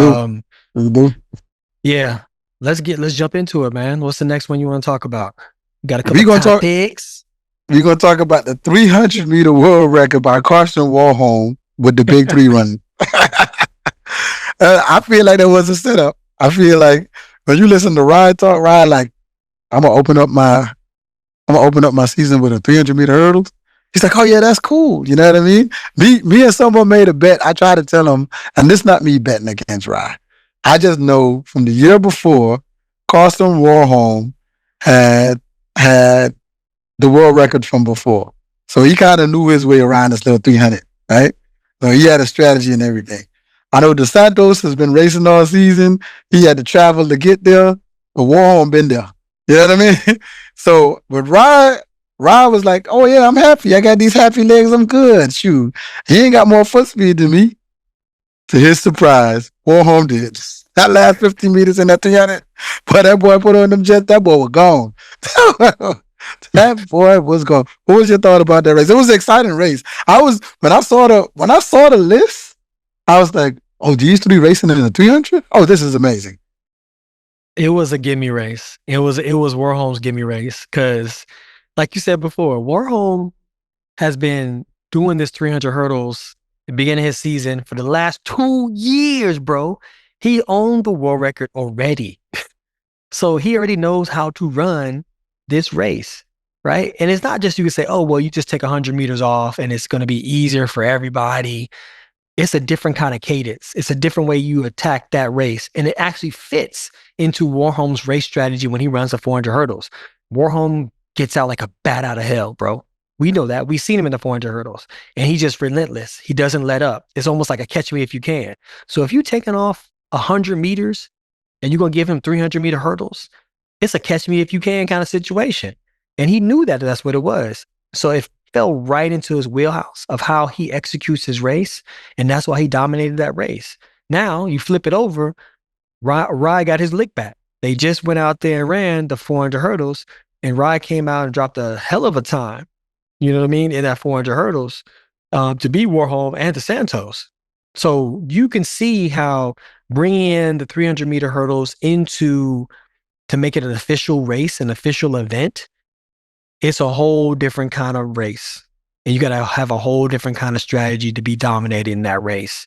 yeah, let's jump into it, man. What's the next one you want to talk about? We got a couple topics. We're gonna talk about the 300-meter world record by Karsten Warholm with the big 3 running. I feel like that was a setup. I feel like when you listen to Ryan talk, Ryan, like I'm gonna open up my season with a 300-meter hurdles. He's like, oh yeah, that's cool. You know what I mean? Me and someone made a bet. I tried to tell him, and this is not me betting against Ryan. I just know from the year before, Karsten Warholm had the world record from before. So he kind of knew his way around this little 300, right? So he had a strategy and everything. I know Dos Santos has been racing all season. He had to travel to get there, but Warholm been there. You know what I mean? So with Rod was like, oh yeah, I'm happy. I got these happy legs. I'm good. Shoot. He ain't got more foot speed than me. To his surprise, Warholm did. That last 50 meters in that 300, but that boy put on them jets, that boy was gone. That boy was gone. What was your thought about that race? It was an exciting race. When I saw the list, I was like, oh, these three racing in the 300? Oh, this is amazing. It was a gimme race. It was Warholm's gimme race because, like you said before, Warholm has been doing this 300 hurdles at the beginning of his season for the last 2 years, bro. He owned the world record already. So he already knows how to run this race, right? And it's not just you can say, oh, well, you just take 100 meters off and it's going to be easier for everybody. It's a different kind of cadence. It's a different way you attack that race. And it actually fits into Warholm's race strategy when he runs the 400 hurdles. Warholm gets out like a bat out of hell, bro. We know that. We've seen him in the 400 hurdles. And he's just relentless. He doesn't let up. It's almost like a catch me if you can. So if you're taking off 100 meters and you're going to give him 300-meter hurdles, it's a catch me if you can kind of situation. And he knew that that's what it was. So it fell right into his wheelhouse of how he executes his race. And that's why he dominated that race. Now you flip it over, Rye got his lick back. They just went out there and ran the 400 hurdles, and Rye came out and dropped a hell of a time, you know what I mean, in that 400 hurdles to beat Warholm and Dos Santos. So you can see how bringing in the 300-meter hurdles to make it an official race, an official event, it's a whole different kind of race. And you got to have a whole different kind of strategy to be dominating in that race.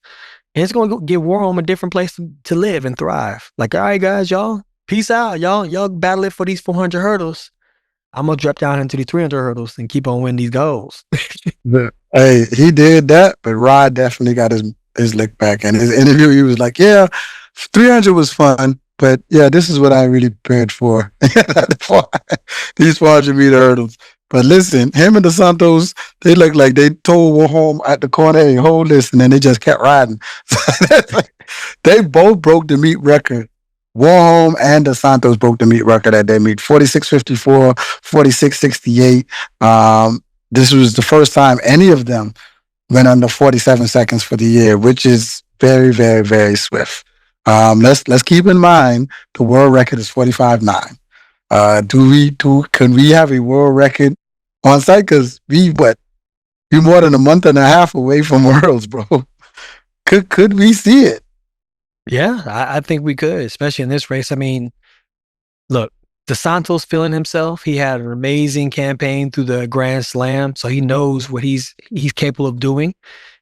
And it's going to give Warholm a different place to live and thrive. Like, all right, guys, y'all, peace out. Y'all battle it for these 400 hurdles. I'm going to drop down into the 300 hurdles and keep on winning these goals. Hey, he did that, but Rod definitely got his lick back. And his interview, he was like, yeah, 300 was fun, but yeah, this is what I really prepared for. These 400-meter hurdles. But listen, him and Dos Santos, they look like they told Warholm at the corner, hey, hold this, and then they just kept riding. They both broke the meet record. Warholm and Dos Santos broke the meet record at their meet, 46:54, 46:68. This was the first time any of them went under 47 seconds for the year, which is very, very, very swift. Let's keep in mind the world record is 45:9. Can we have a world record on site? Because we're more than a month and a half away from Worlds, bro. Could we see it? Yeah, I think we could, especially in this race. I mean, look, Dos Santos feeling himself. He had an amazing campaign through the Grand Slam, so he knows what he's capable of doing.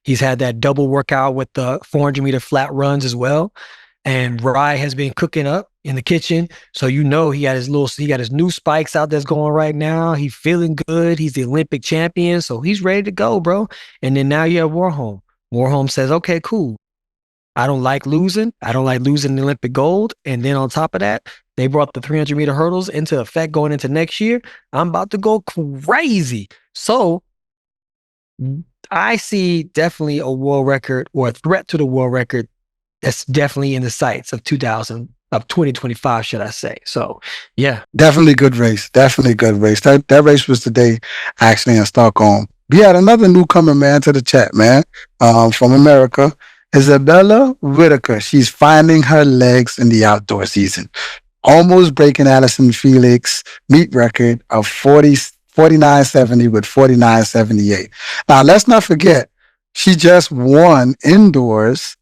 He's had that double workout with the 400-meter flat runs as well. And Rye has been cooking up in the kitchen. So he got his new spikes out that's going right now. He's feeling good. He's the Olympic champion. So he's ready to go, bro. And then now you have Warholm. Warholm says, okay, cool. I don't like losing. I don't like losing the Olympic gold. And then on top of that, they brought the 300-meter hurdles into effect going into next year. I'm about to go crazy. So I see definitely a world record or a threat to the world record that's definitely in the sights of 2025, should I say. So, yeah. Definitely good race. Definitely good race. That race was today, actually, in Stockholm. We had another newcomer, man, to the chat, man, from America, Isabella Whittaker. She's finding her legs in the outdoor season. Almost breaking Allison Felix meet record of 49.70 with 49.78. Now, let's not forget, she just won indoors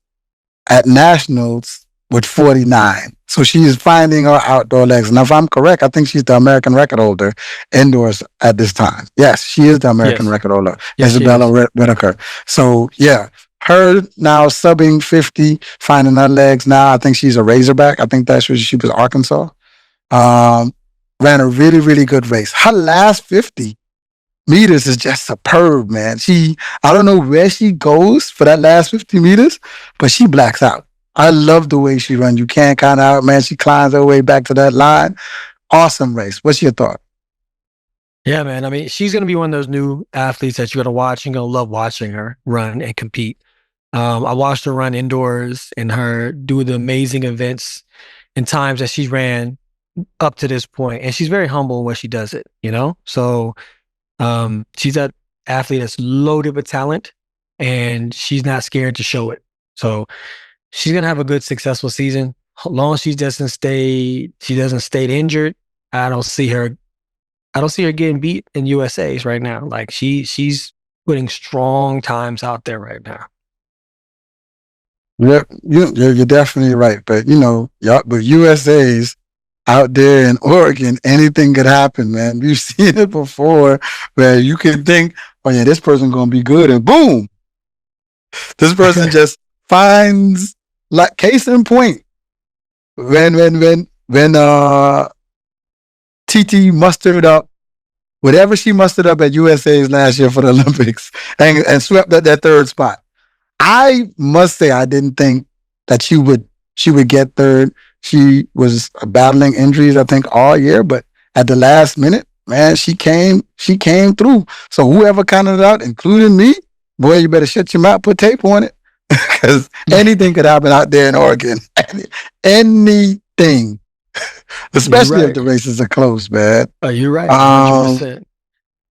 at Nationals with 49. So she is finding her outdoor legs. And if I'm correct, I think she's the American record holder indoors at this time. Yes, she is the American record holder, yes, Isabella Whittaker. So yeah, her now subbing 50, finding her legs now. I think she's a Razorback. I think that's where she was, Arkansas. Ran a really, really good race. Her last 50 meters is just superb, man. I don't know where she goes for that last 50 meters, but she blacks out. I love the way she runs. You can't count her out, man. She climbs her way back to that line. Awesome race. What's your thought? Yeah, man. I mean, she's going to be one of those new athletes that you're going to watch and going to love watching her run and compete. I watched her run indoors and her do the amazing events and times that she ran up to this point. And she's very humble in what she does it, you know? So she's an athlete that's loaded with talent and she's not scared to show it. So she's going to have a good, successful season. As long as she doesn't stay injured, I don't see her getting beat in USA's right now. Like she's putting strong times out there right now. Yep, you're definitely right. But but USA's out there in Oregon, anything could happen, man. We've seen it before where you can think, oh yeah, this person's gonna be good, and boom, this person just finds, like, case in point, when TT mustered up whatever she mustered up at USA's last year for the Olympics and swept at that third spot. I must say I didn't think that she would get third. She was battling injuries, I think, all year, but at the last minute, man, she came through. So whoever counted it out, including me, boy, you better shut your mouth, put tape on it, because anything could happen out there in Oregon. Anything, especially if the races are close, man. Oh, you're right, 100%.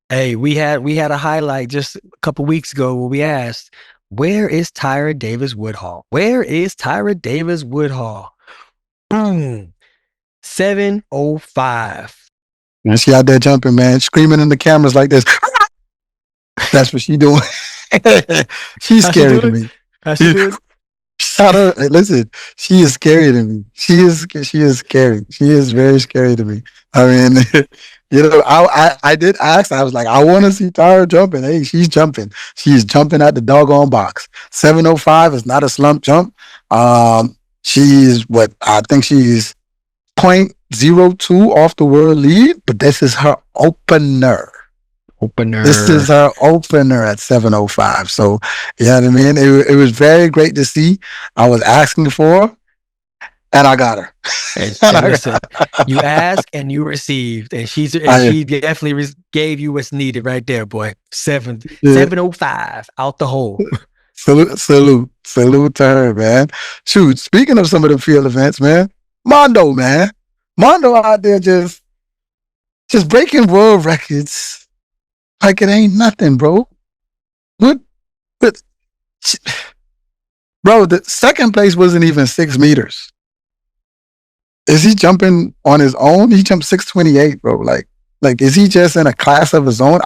Hey, we had a highlight just a couple weeks ago where we asked, where is Tyra Davis-Woodhall? Where is Tyra Davis-Woodhall? 7:05. And she out there jumping, man, screaming in the cameras like this. That's what she doing. She's scary to me. How she do it? Shout out! Listen, she is scary to me. She is scary. She is very scary to me. I mean, I did ask. I was like, I want to see Tyra jumping. Hey, she's jumping. She's jumping at the doggone box. 7:05 is not a slump jump. She's what I think she's 0.02 off the world lead, but this is her opener. This is her opener at 7:05. So, you know what I mean? It was very great to see. I was asking for her, and I got her. And listen, you asked and you received, and she definitely gave you what's needed right there, boy. 7:05 out the hole. Salute to her, man. Shoot, speaking of some of the field events, man, Mondo out there just breaking world records. Like it ain't nothing, bro. Bro, the second place wasn't even 6 meters. Is he jumping on his own? He jumped 6:28, bro. Like, is he just in a class of his own?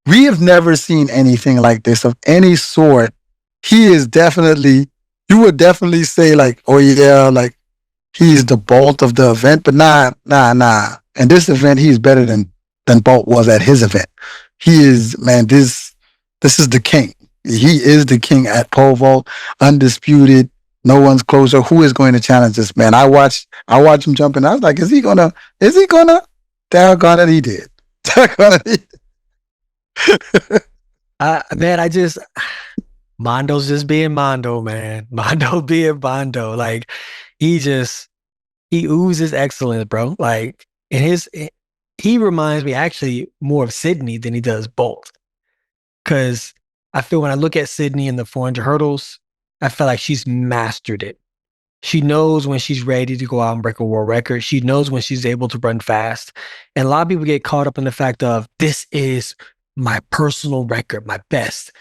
We have never seen anything like this of any sort. He is definitely, you would definitely say like, oh yeah, like he's the Bolt of the event, but nah. In this event, he's better than Bolt was at his event. He is, man, this is the king. He is the king at pole vault, undisputed. No one's closer. Who is going to challenge this man? I watched him jumping. I was like, is he gonna? Doggone it, he did. Doggone it, Man, Mondo's just being Mondo, man. Mondo being Mondo. Like, he oozes excellence, bro. Like, he reminds me actually more of Sydney than he does Bolt. Because I feel when I look at Sydney in the 400 hurdles, I feel like she's mastered it. She knows when she's ready to go out and break a world record. She knows when she's able to run fast. And a lot of people get caught up in the fact of, this is my personal record, my best.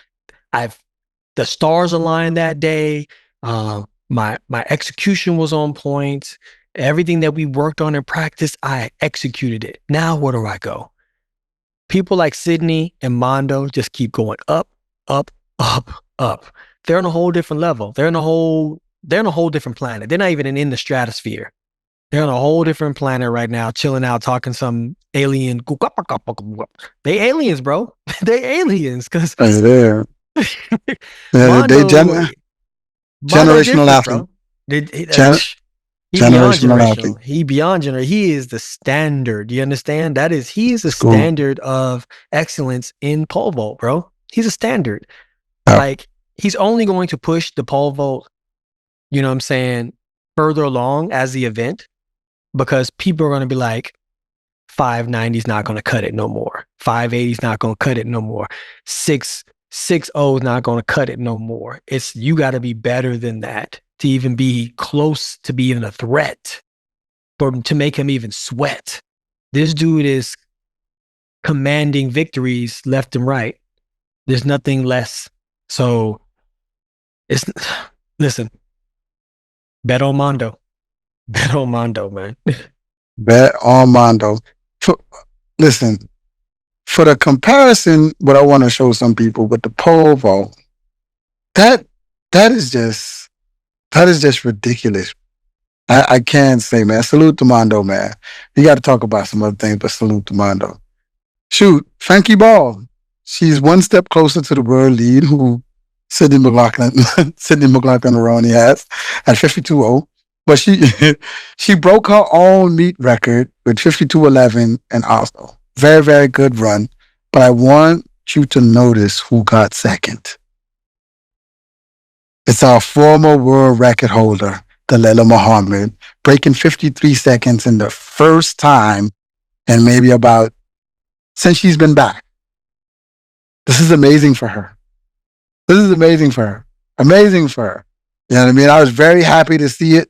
The stars aligned that day. My execution was on point. Everything that we worked on in practice, I executed it. Now where do I go? People like Sydney and Mondo just keep going up, up, up, up. They're on a whole different level. They're on a whole different planet. They're not even in the stratosphere. They're on a whole different planet right now, chilling out, talking some alien. They aliens, bro. They aliens. Cause they generational athlete. Generational athlete. He beyond generational. He is the standard. You understand? He is the standard of excellence in pole vault, bro. He's a standard. Like, he's only going to push the pole vault you know what I'm saying, further along as the event, because people are going to be like, 590 is not going to cut it no more. 580 is not going to cut it no more. 660 is not going to cut it no more. You got to be better than that to even be close to being a threat, to make him even sweat. This dude is commanding victories left and right. There's nothing less. So listen, bet on Mondo. Bet on Mondo, man. Bet on Mondo. Listen, for the comparison, what I want to show some people with the pole vault, that is just ridiculous. I can't say, man. Salute to Mondo, man. You got to talk about some other things, but salute to Mondo. Shoot, Femke Ball. She's one step closer to the world lead who Sydney McLaughlin already has at 52.0. But she broke her own meet record with 52.11 and Oslo. Very, very good run. But I want you to notice who got second. It's our former world record holder, Delilah Muhammed, breaking 53 seconds in the first time and maybe about since she's been back. This is amazing for her. Amazing for her. You know what I mean? I was very happy to see it.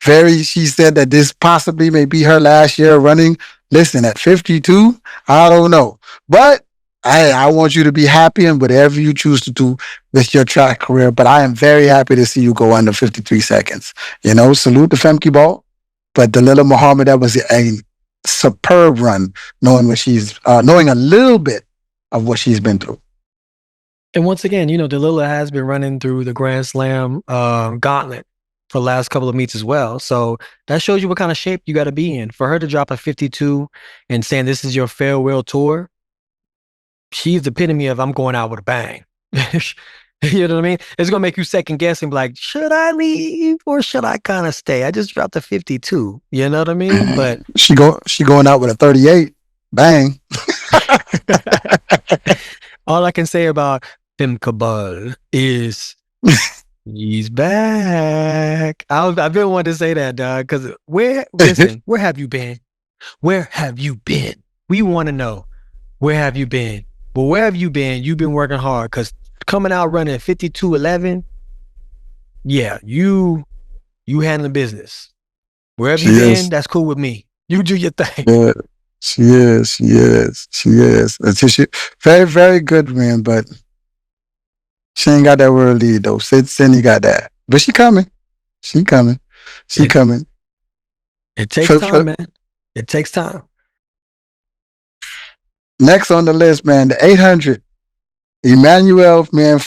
She said that this possibly may be her last year running. Listen, at 52, I don't know. But I want you to be happy in whatever you choose to do with your track career. But I am very happy to see you go under 53 seconds. You know, salute to Femke Ball. But Delilah Muhammed, that was a superb run, knowing a little bit of what she's been through. And once again, you know, Delilah has been running through the Grand Slam gauntlet for the last couple of meets as well. So that shows you what kind of shape you got to be in. For her to drop a 52 and saying this is your farewell tour, she's the epitome of I'm going out with a bang. You know what I mean? It's going to make you second guess and be like, should I leave or should I kind of stay? I just dropped a 52. You know what I mean? But she going out with a 38. Bang. all I can say about Femke Ball is he's back. I've been wanting to say that, dog, because where have you been? Where have you been? We want to know, where have you been? But where have you been? You've been working hard, because coming out running 52.11, yeah, you handling business. Wherever you been, that's cool with me. You do your thing. Yeah, she is. She very, very good, man, but she ain't got that world lead, though. Sydney got that. But she coming. She coming. It takes time, man. It takes time. Next on the list, man, the 800. Emmanuel, man,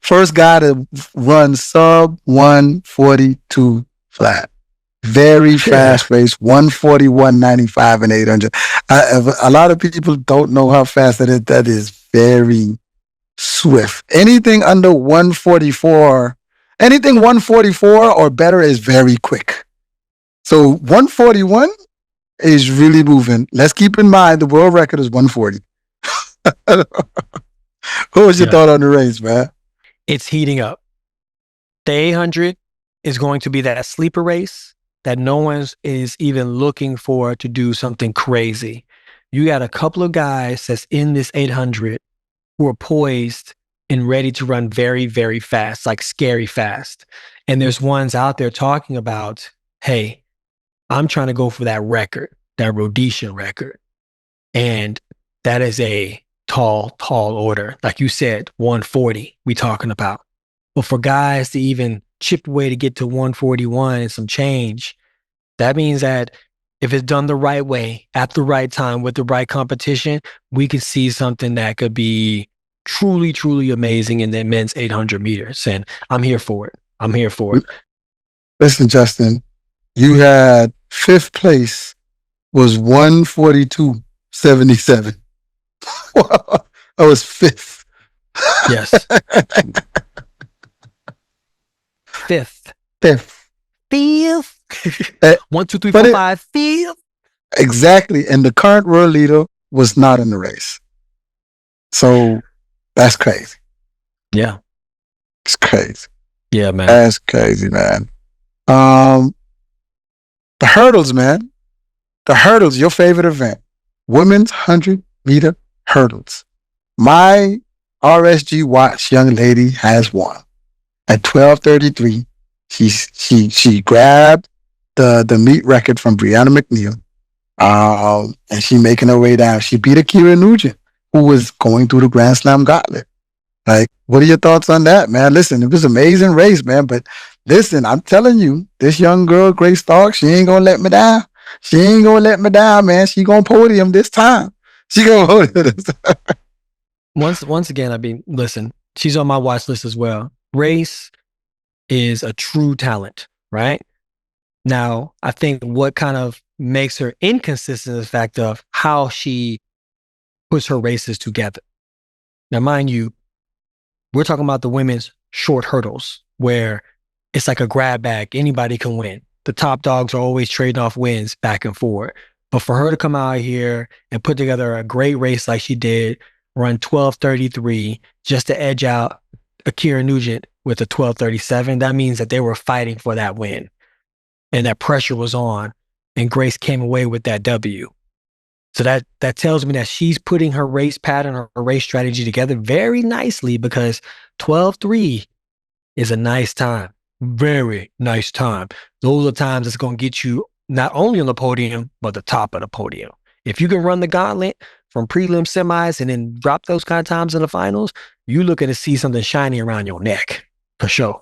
first guy to run sub 142 flat. Very fast race, 141.95 and 800. A lot of people don't know how fast that is. That is very swift. Anything under 144, anything 144 or better is very quick. So 141 is really moving. Let's keep in mind the world record is 140. What was your thought on the race, man? It's heating up. The 800 is going to be that sleeper race that no one is even looking for to do something crazy. You got a couple of guys that's in this 800 who are poised and ready to run very, very fast, like scary fast. And there's ones out there talking about, hey, I'm trying to go for that record, that Rhodesian record. And that is a tall order. Like you said, 140 we talking about. But for guys to even chip away to get to 141 and some change, that means that if it's done the right way, at the right time, with the right competition, we could see something that could be truly, truly amazing in the men's 800 meters. And I'm here for it. Listen, Justin, you had fifth place was 142.77. I was fifth. Yes. Fifth. 1, 2, 3, 4, 5. Fifth. Exactly. And the current world leader was not in the race. So that's crazy. Yeah. It's crazy. Yeah, man. That's crazy, man. The hurdles, man. The hurdles, your favorite event. Women's 100-meter hurdles. My RSG watch young lady has won. At 12:33, she grabbed the meet record from Brianna McNeil. And she making her way down. She beat Akira Nugent, who was going through the Grand Slam gauntlet. Like, what are your thoughts on that, man? Listen, it was an amazing race, man. But listen, I'm telling you, this young girl, Grace Stark, she ain't gonna let me down. She ain't gonna let me down, man. She gonna podium this time. She gonna podium this time. Once again, I mean, listen, she's on my watch list as well. Grace is a true talent, right? Now, I think what kind of makes her inconsistent is the fact of how she puts her races together. Now, mind you, we're talking about the women's short hurdles where it's like a grab bag. Anybody can win. The top dogs are always trading off wins back and forth. But for her to come out here and put together a great race like she did, run 12:33 just to edge out Akira Nugent with a 12:37, that means that they were fighting for that win. And that pressure was on, and Grace came away with that W. So that tells me that she's putting her race pattern or her race strategy together very nicely, because 12:3 is a nice time. Very nice time. Those are times that's going to get you not only on the podium, but the top of the podium. If you can run the gauntlet from prelim semis and then drop those kind of times in the finals, you're looking to see something shiny around your neck, for sure.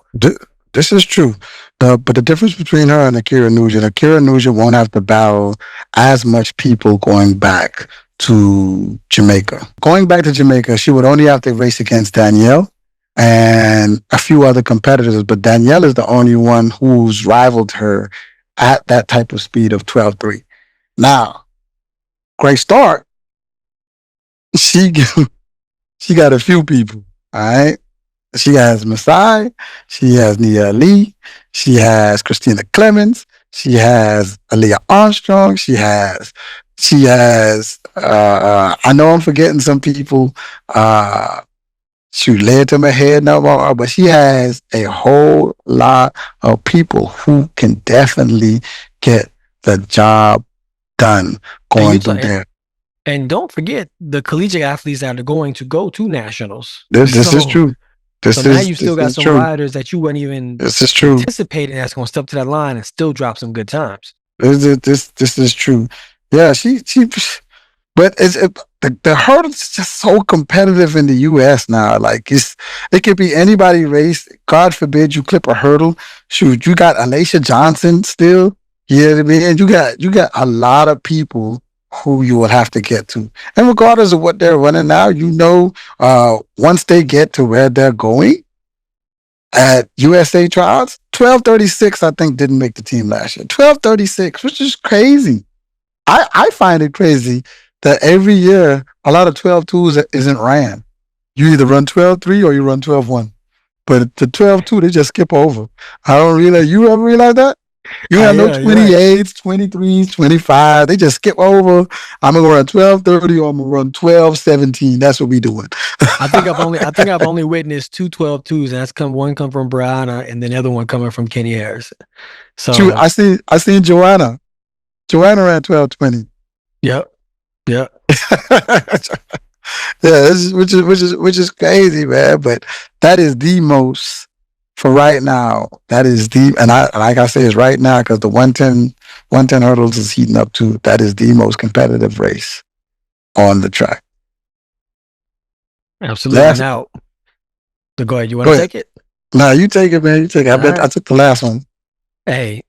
This is true. But the difference between her and Akira Nugent won't have to battle as much people going back to Jamaica. Going back to Jamaica, she would only have to race against Danielle and a few other competitors, but Danielle is the only one who's rivaled her at that type of speed of 12:3. Now, Grace Stark, she got a few people, all right? She has Masai, she has Nia Lee, she has Christina Clemens, she has Aaliyah Armstrong, she has I know I'm forgetting some people, shoot, lay it to my head now, but she has a whole lot of people who can definitely get the job done going through there. And don't forget the collegiate athletes that are going to go to nationals. This is true. Now you still got some riders that you weren't even anticipating that's going to step to that line and still drop some good times. This is true. Yeah, but the hurdle is just so competitive in the U.S. now. Like it could be anybody race. God forbid you clip a hurdle. Shoot, you got Alicia Johnson still. You know what I mean? You got a lot of people who you will have to get to. And regardless of what they're running now, once they get to where they're going at USA trials, 12:36, I think, didn't make the team last year. 12:36, which is crazy. I find it crazy that every year a lot of 12:2s isn't ran. You either run 12:3 or you run 12:1. But the 12:2, they just skip over. I don't realize, you ever realize that? You have no 28s, 23s, 25. They just skip over. I'm gonna run 12:30 or I'm gonna run 12:17. That's what we doing. I think I've only witnessed two 12:2s, and that's one come from Brianna and then the other one coming from Kenny Harrison. So true, I seen Joanna. Joanna ran 12:20. Yep. Yeah, which is crazy, man. But that is the most. For right now, that is and like I say, it's right now because the 110 hurdles is heating up too. That is the most competitive race on the track. Absolutely. Now, go ahead. You want to take it? No, you take it, man. You take it. I took the last one. Hey,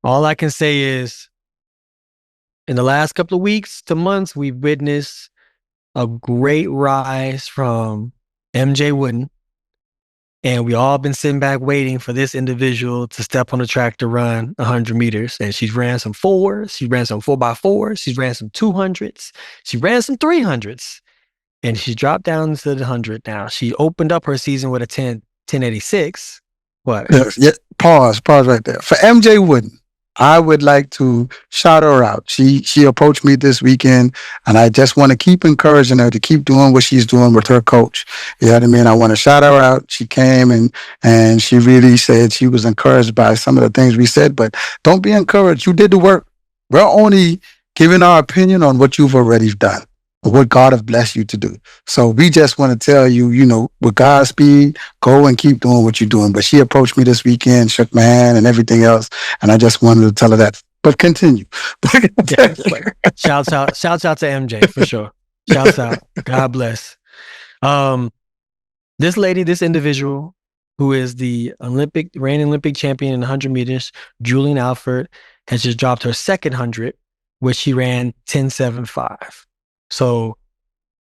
all I can say is in the last couple of weeks to months, we've witnessed a great rise from MJ Wooden. And we all been sitting back waiting for this individual to step on the track to run 100 meters. And she's ran some 4s. She ran some 4x4s. She's ran some 200s. She ran some 300s. And she dropped down to the 100 now. She opened up her season with a 1086. What? Yeah, pause right there. For MJ Wooden, I would like to shout her out. She approached me this weekend, and I just want to keep encouraging her to keep doing what she's doing with her coach. You know what I mean? I want to shout her out. She came and she really said she was encouraged by some of the things we said, but don't be encouraged. You did the work. We're only giving our opinion on what you've already done, what God have blessed you to do. So we just want to tell you, with Godspeed, go and keep doing what you're doing. But she approached me this weekend, shook my hand and everything else. And I just wanted to tell her that. But continue. Yeah, shouts out to MJ for sure. Shouts out. God bless. This lady, this individual who is the reigning Olympic champion in 100 meters, Julian Alford, has just dropped her second 100, which she ran 10.75. So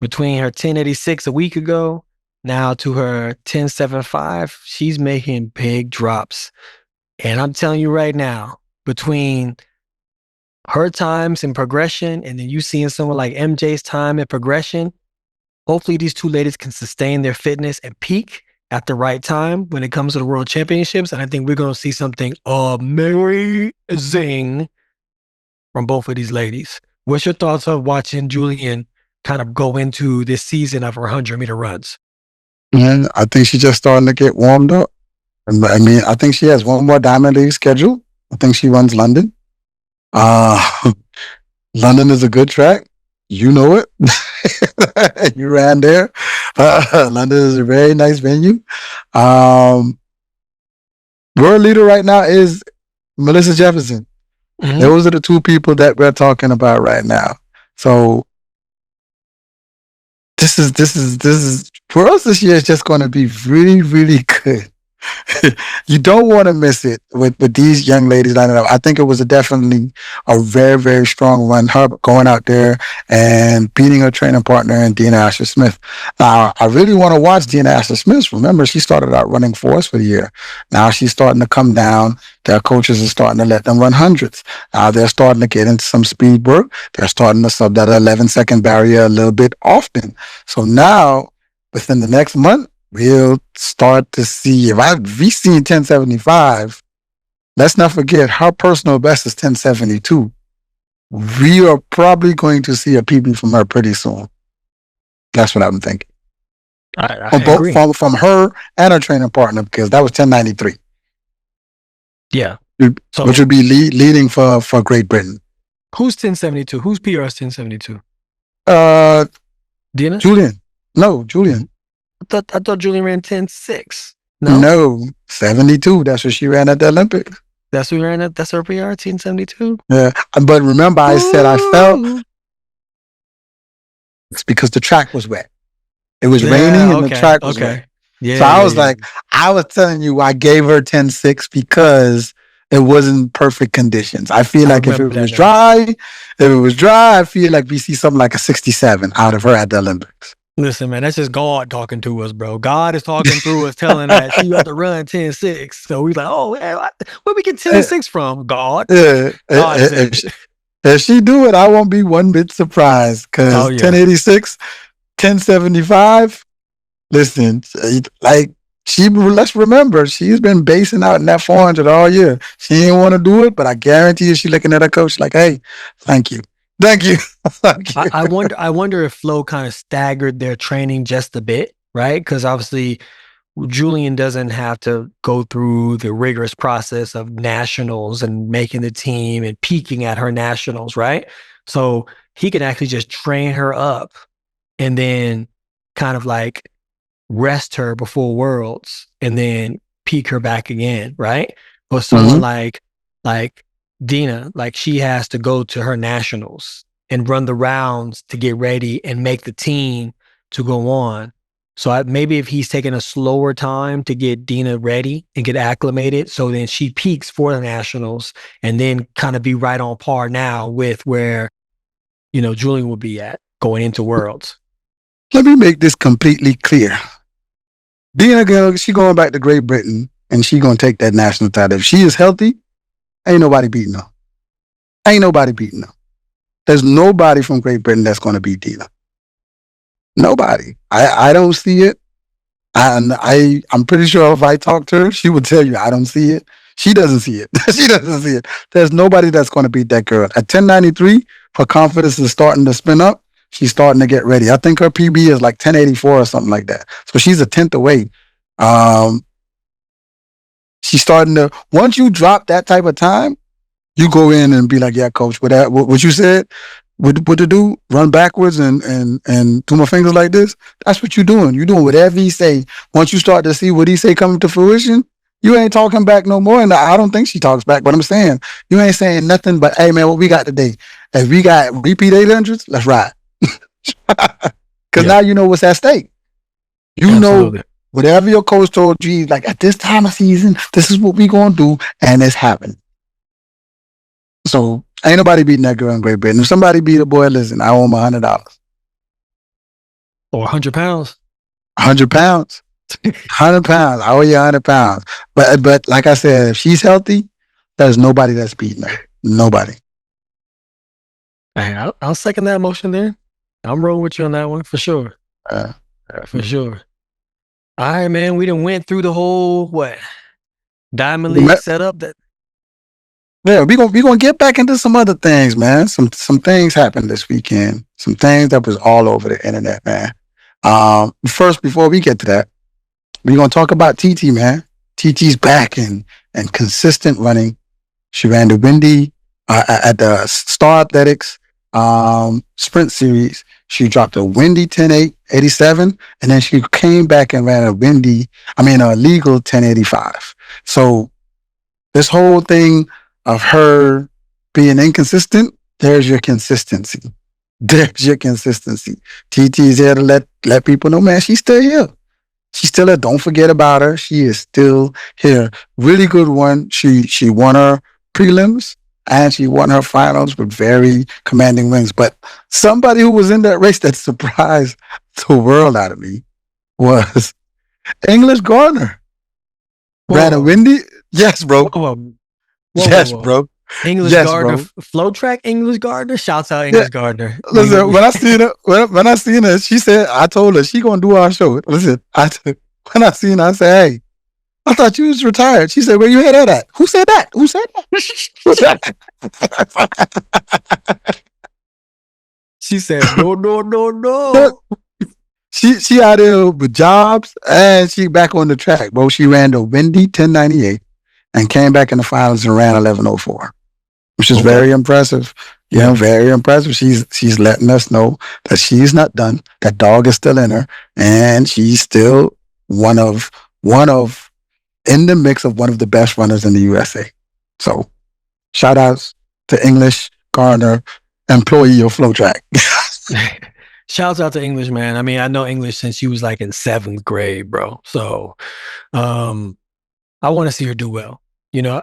between her 10.86 a week ago, now to her 10.75, she's making big drops. And I'm telling you right now, between her times in progression and then you seeing someone like MJ's time in progression, hopefully these two ladies can sustain their fitness and peak at the right time when it comes to the World Championships. And I think we're going to see something amazing from both of these ladies. What's your thoughts of watching Julian kind of go into this season of her 100-meter runs? And I think she's just starting to get warmed up. I mean, I think she has one more Diamond League schedule. I think she runs London. London is a good track. You know it. You ran there. London is a very nice venue. World leader right now is Melissa Jefferson. Mm-hmm. Those are the two people that we're talking about right now. So this is for us this year is just going to be really, really good. You don't want to miss it with these young ladies lining up. I think it was definitely a very, very strong run. Her going out there and beating her training partner and Dina Asher-Smith. Now, I really want to watch Dina Asher-Smith. Remember, she started out running for us for the year. Now she's starting to come down. Their coaches are starting to let them run hundreds. Now they're starting to get into some speed work. They're starting to sub that 11-second barrier a little bit often. So now, within the next month, we'll start to see, if we seen 10.75, let's not forget her personal best is 10.72. We are probably going to see a PB from her pretty soon. That's what I'm thinking. I agree. From her and her training partner, because that was 10.93. Yeah. So, which would be leading for Great Britain. Who's 10.72? Who's PR's 10.72? Dina? Julian. No, Julian. I thought Julian ran 10.6. No, 72. That's what she ran at the Olympics. That's what we ran at. That's her PR, 10.72. Yeah, but remember, I said I felt it's because the track was wet. It was raining and the track was wet. Yeah. So I was like, I was telling you, I gave her 10.6 because it wasn't perfect conditions. I feel like if it was dry, I feel like we see something like a 67 out of her at the Olympics. Listen, man, that's just God talking to us, bro. God is talking through us, telling us she got to run 10.6. So we like, oh, man, where we get 10.6 from, God? Yeah. If she do it, I won't be one bit surprised. Because 10.86, 10.75, listen, let's remember, she's been basing out in that 400 all year. She didn't want to do it, but I guarantee you, she's looking at her coach like, hey, thank you. Thank you. I wonder if Flo kind of staggered their training just a bit, right? Because obviously Julian doesn't have to go through the rigorous process of nationals and making the team and peaking at her nationals, right? So he can actually just train her up and then kind of like rest her before Worlds and then peak her back again, right? But someone like Dina, like she has to go to her nationals and run the rounds to get ready and make the team to go on. So maybe if he's taking a slower time to get Dina ready and get acclimated, so then she peaks for the nationals and then kind of be right on par now with where, Julian will be at going into Worlds. Let me make this completely clear. Dina, she going back to Great Britain and she going to take that national title. If she is healthy, ain't nobody beating her. There's nobody from Great Britain that's going to beat Dina. Nobody. I don't see it. And I'm pretty sure if I talk to her, she would tell you, I don't see it. She doesn't see it. She doesn't see it. There's nobody that's going to beat that girl. At 1093, her confidence is starting to spin up. She's starting to get ready. I think her PB is like 1084 or something like that. So she's a tenth away. She's starting to, once you drop that type of time, you go in and be like, yeah, coach, what you said, what to do, run backwards and do my fingers like this. That's what you're doing. You're doing whatever he say. Once you start to see what he say coming to fruition, you ain't talking back no more. And I don't think she talks back, but I'm saying, you ain't saying nothing but, hey man, what we got today? If we got repeat 800s, let's ride. Because now you know what's at stake. You know whatever your coach told you, like at this time of season, this is what we gonna do, and it's happening. So ain't nobody beating that girl in Great Britain. If somebody beat a boy, listen, I owe him $100. Or 100 pounds. 100 pounds. 100 pounds. I owe you 100 pounds. But like I said, if she's healthy, there's nobody that's beating her. Nobody. Hey, I'll second that motion there. I'm rolling with you on that one for sure. For sure. All right, man. We done went through the whole Diamond League setup. Yeah, we gonna get back into some other things, man. Some things happened this weekend. Some things that was all over the internet, man. First, before we get to that, we're gonna talk about TT, man. TT's back and consistent running. She ran the windy at the Star Athletics sprint series. She dropped a windy 10.887, and then she came back and ran a legal 10.85. So this whole thing of her being inconsistent, there's your consistency. There's your consistency. TT's here to let people know, man, she's still here. She's still here. Don't forget about her. She is still here. Really good one. She won her prelims and she won her finals with very commanding wins. But somebody who was in that race that surprised the world out of me was English Gardner. Ran a windy. Yes, bro. Yes, bro. English Gardner, flow track English Gardner. Shouts out English Gardner. Listen, when I seen her, she said, I told her she gonna do our show. Listen, when I seen her, I said, hey, I thought you was retired. She said, where you had that at? Who said that? Who said that? She said, no. She out there with jobs and she back on the track, bro. She ran the windy 10.98 and came back in the finals and ran 11.04, which is very impressive. Yeah, very impressive. She's letting us know that she's not done. That dog is still in her, and she's still one of in the mix of one of the best runners in the USA. So, shout outs to English Gardner, employee of Flow Track. Shouts out to English, man. I mean, I know English since she was like in 7th grade, bro. So, I want to see her do well. You know,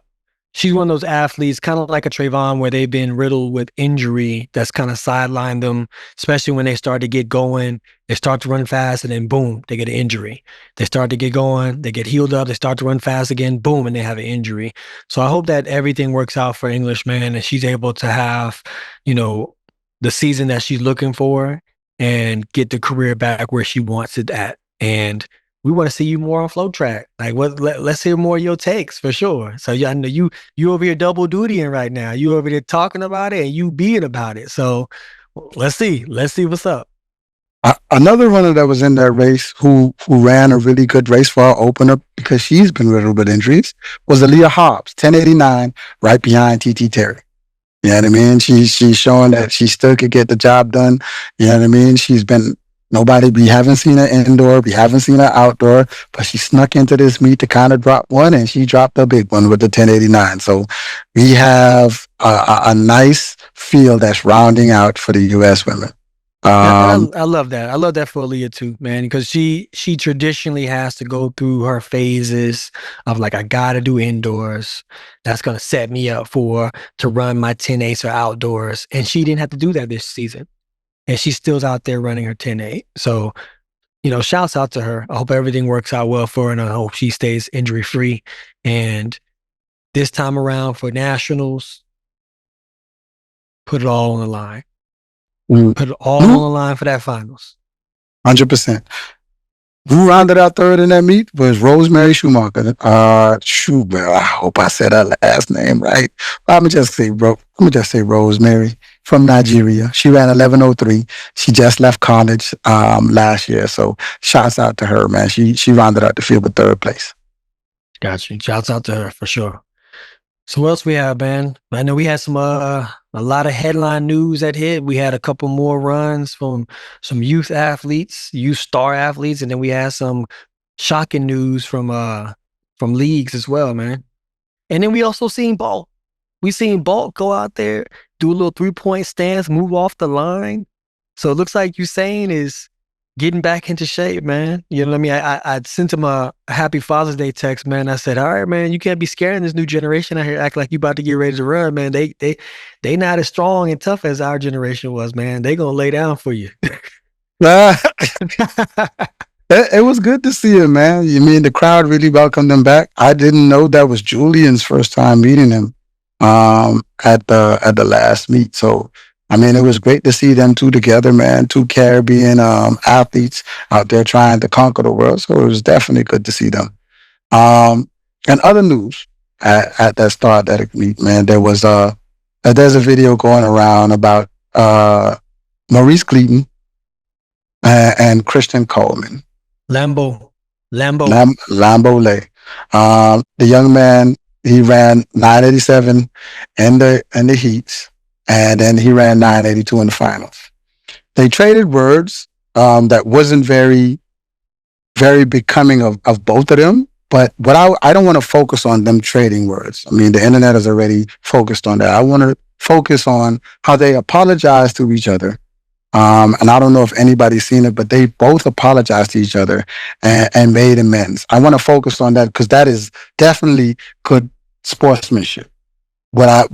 she's one of those athletes, kind of like a Trayvon, where they've been riddled with injury that's kind of sidelined them, especially when they start to get going. They start to run fast, and then boom, they get an injury. They start to get going, they get healed up, they start to run fast again, boom, and they have an injury. So I hope that everything works out for English, man, and she's able to have, you know, the season that she's looking for and get the career back where she wants it at. And we want to see you more on Flow Track. Like, let's hear more of your takes for sure. So I know you over here double dutying right now. You over there talking about it and you being about it. So let's see what's up. Another runner that was in that race who ran a really good race for our opener because she's been riddled with injuries was Aaliyah Hobbs, 10.89, right behind TT Terry. You know what I mean? She's showing that she still could get the job done. You know what I mean? We haven't seen her indoor, we haven't seen her outdoor, but she snuck into this meet to kind of drop one, and she dropped a big one with the 10.89. So we have a nice field that's rounding out for the U.S. women. I love that. I love that for Aaliyah too, man, because she traditionally has to go through her phases of like, I gotta do indoors. That's gonna set me up to run my 10.8s or outdoors, and she didn't have to do that this season. And she's still out there running her 10.8. So, you know, shouts out to her. I hope everything works out well for her, and I hope she stays injury free. And this time around for nationals, put it all on the line. Put it all on the line for that finals. 100%. Who rounded out third in that meet was Rosemary Schumacher. I hope I said her last name right. I'm gonna just say Rosemary from Nigeria. She ran 11:03. She just left college last year, so shouts out to her, man. She rounded out the field with third place. Gotcha. Shouts out to her for sure. So what else we have, man? I know we had some a lot of headline news that hit. We had a couple more runs from some youth star athletes, and then we had some shocking news from leagues as well, man. And then we also seen Bolt. We seen Bolt go out there, do a little 3-point stance, move off the line. So it looks like Usain is getting back into shape, man. You know what I mean? I sent him a happy Father's Day text, man. I said, all right, man, you can't be scaring this new generation out here, act like you about to get ready to run, man. They not as strong and tough as our generation was, man. They gonna lay down for you. It was good to see him, man. You mean the crowd really welcomed him back? I didn't know that was Julian's first time meeting him at the last meet. So I mean, it was great to see them two together, man. Two Caribbean athletes out there trying to conquer the world. So it was definitely good to see them. And other news at that Star Athletic meet, man, there's a video going around about Maurice Gleaton and Christian Coleman. Lambo Lay. The young man, he ran 987 in the heats, and then he ran 982 in the finals. They traded words that wasn't very, very becoming of both of them. But what I don't want to focus on them trading words. I mean, the internet is already focused on that. I want to focus on how they apologize to each other. And I don't know if anybody's seen it, but they both apologized to each other and made amends. I want to focus on that because that is definitely good sportsmanship. What I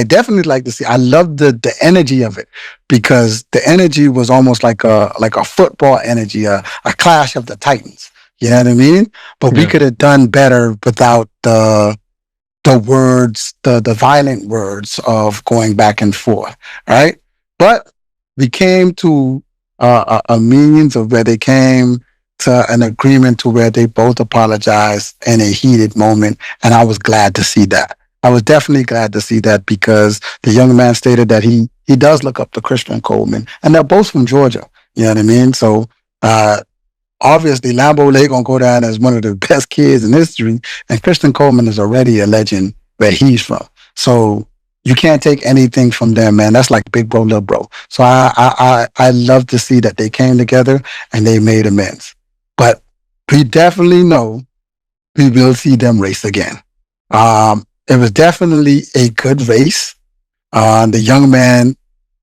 definitely like to see, I love the energy of it, because the energy was almost like a football energy, a clash of the Titans. You know what I mean? But we could have done better without the words, the violent words of going back and forth, right? But we came to a means of where they came to an agreement to where they both apologized in a heated moment, and I was glad to see that. I was definitely glad to see that, because the young man stated that he does look up to Christian Coleman, and they're both from Georgia. You know what I mean? So obviously, Lambeau Lake gonna go down as one of the best kids in history, and Christian Coleman is already a legend where he's from. So you can't take anything from them, man. That's like big bro, little bro. So I love to see that they came together and they made amends. But we definitely know we will see them race again. It was definitely a good race. The young man,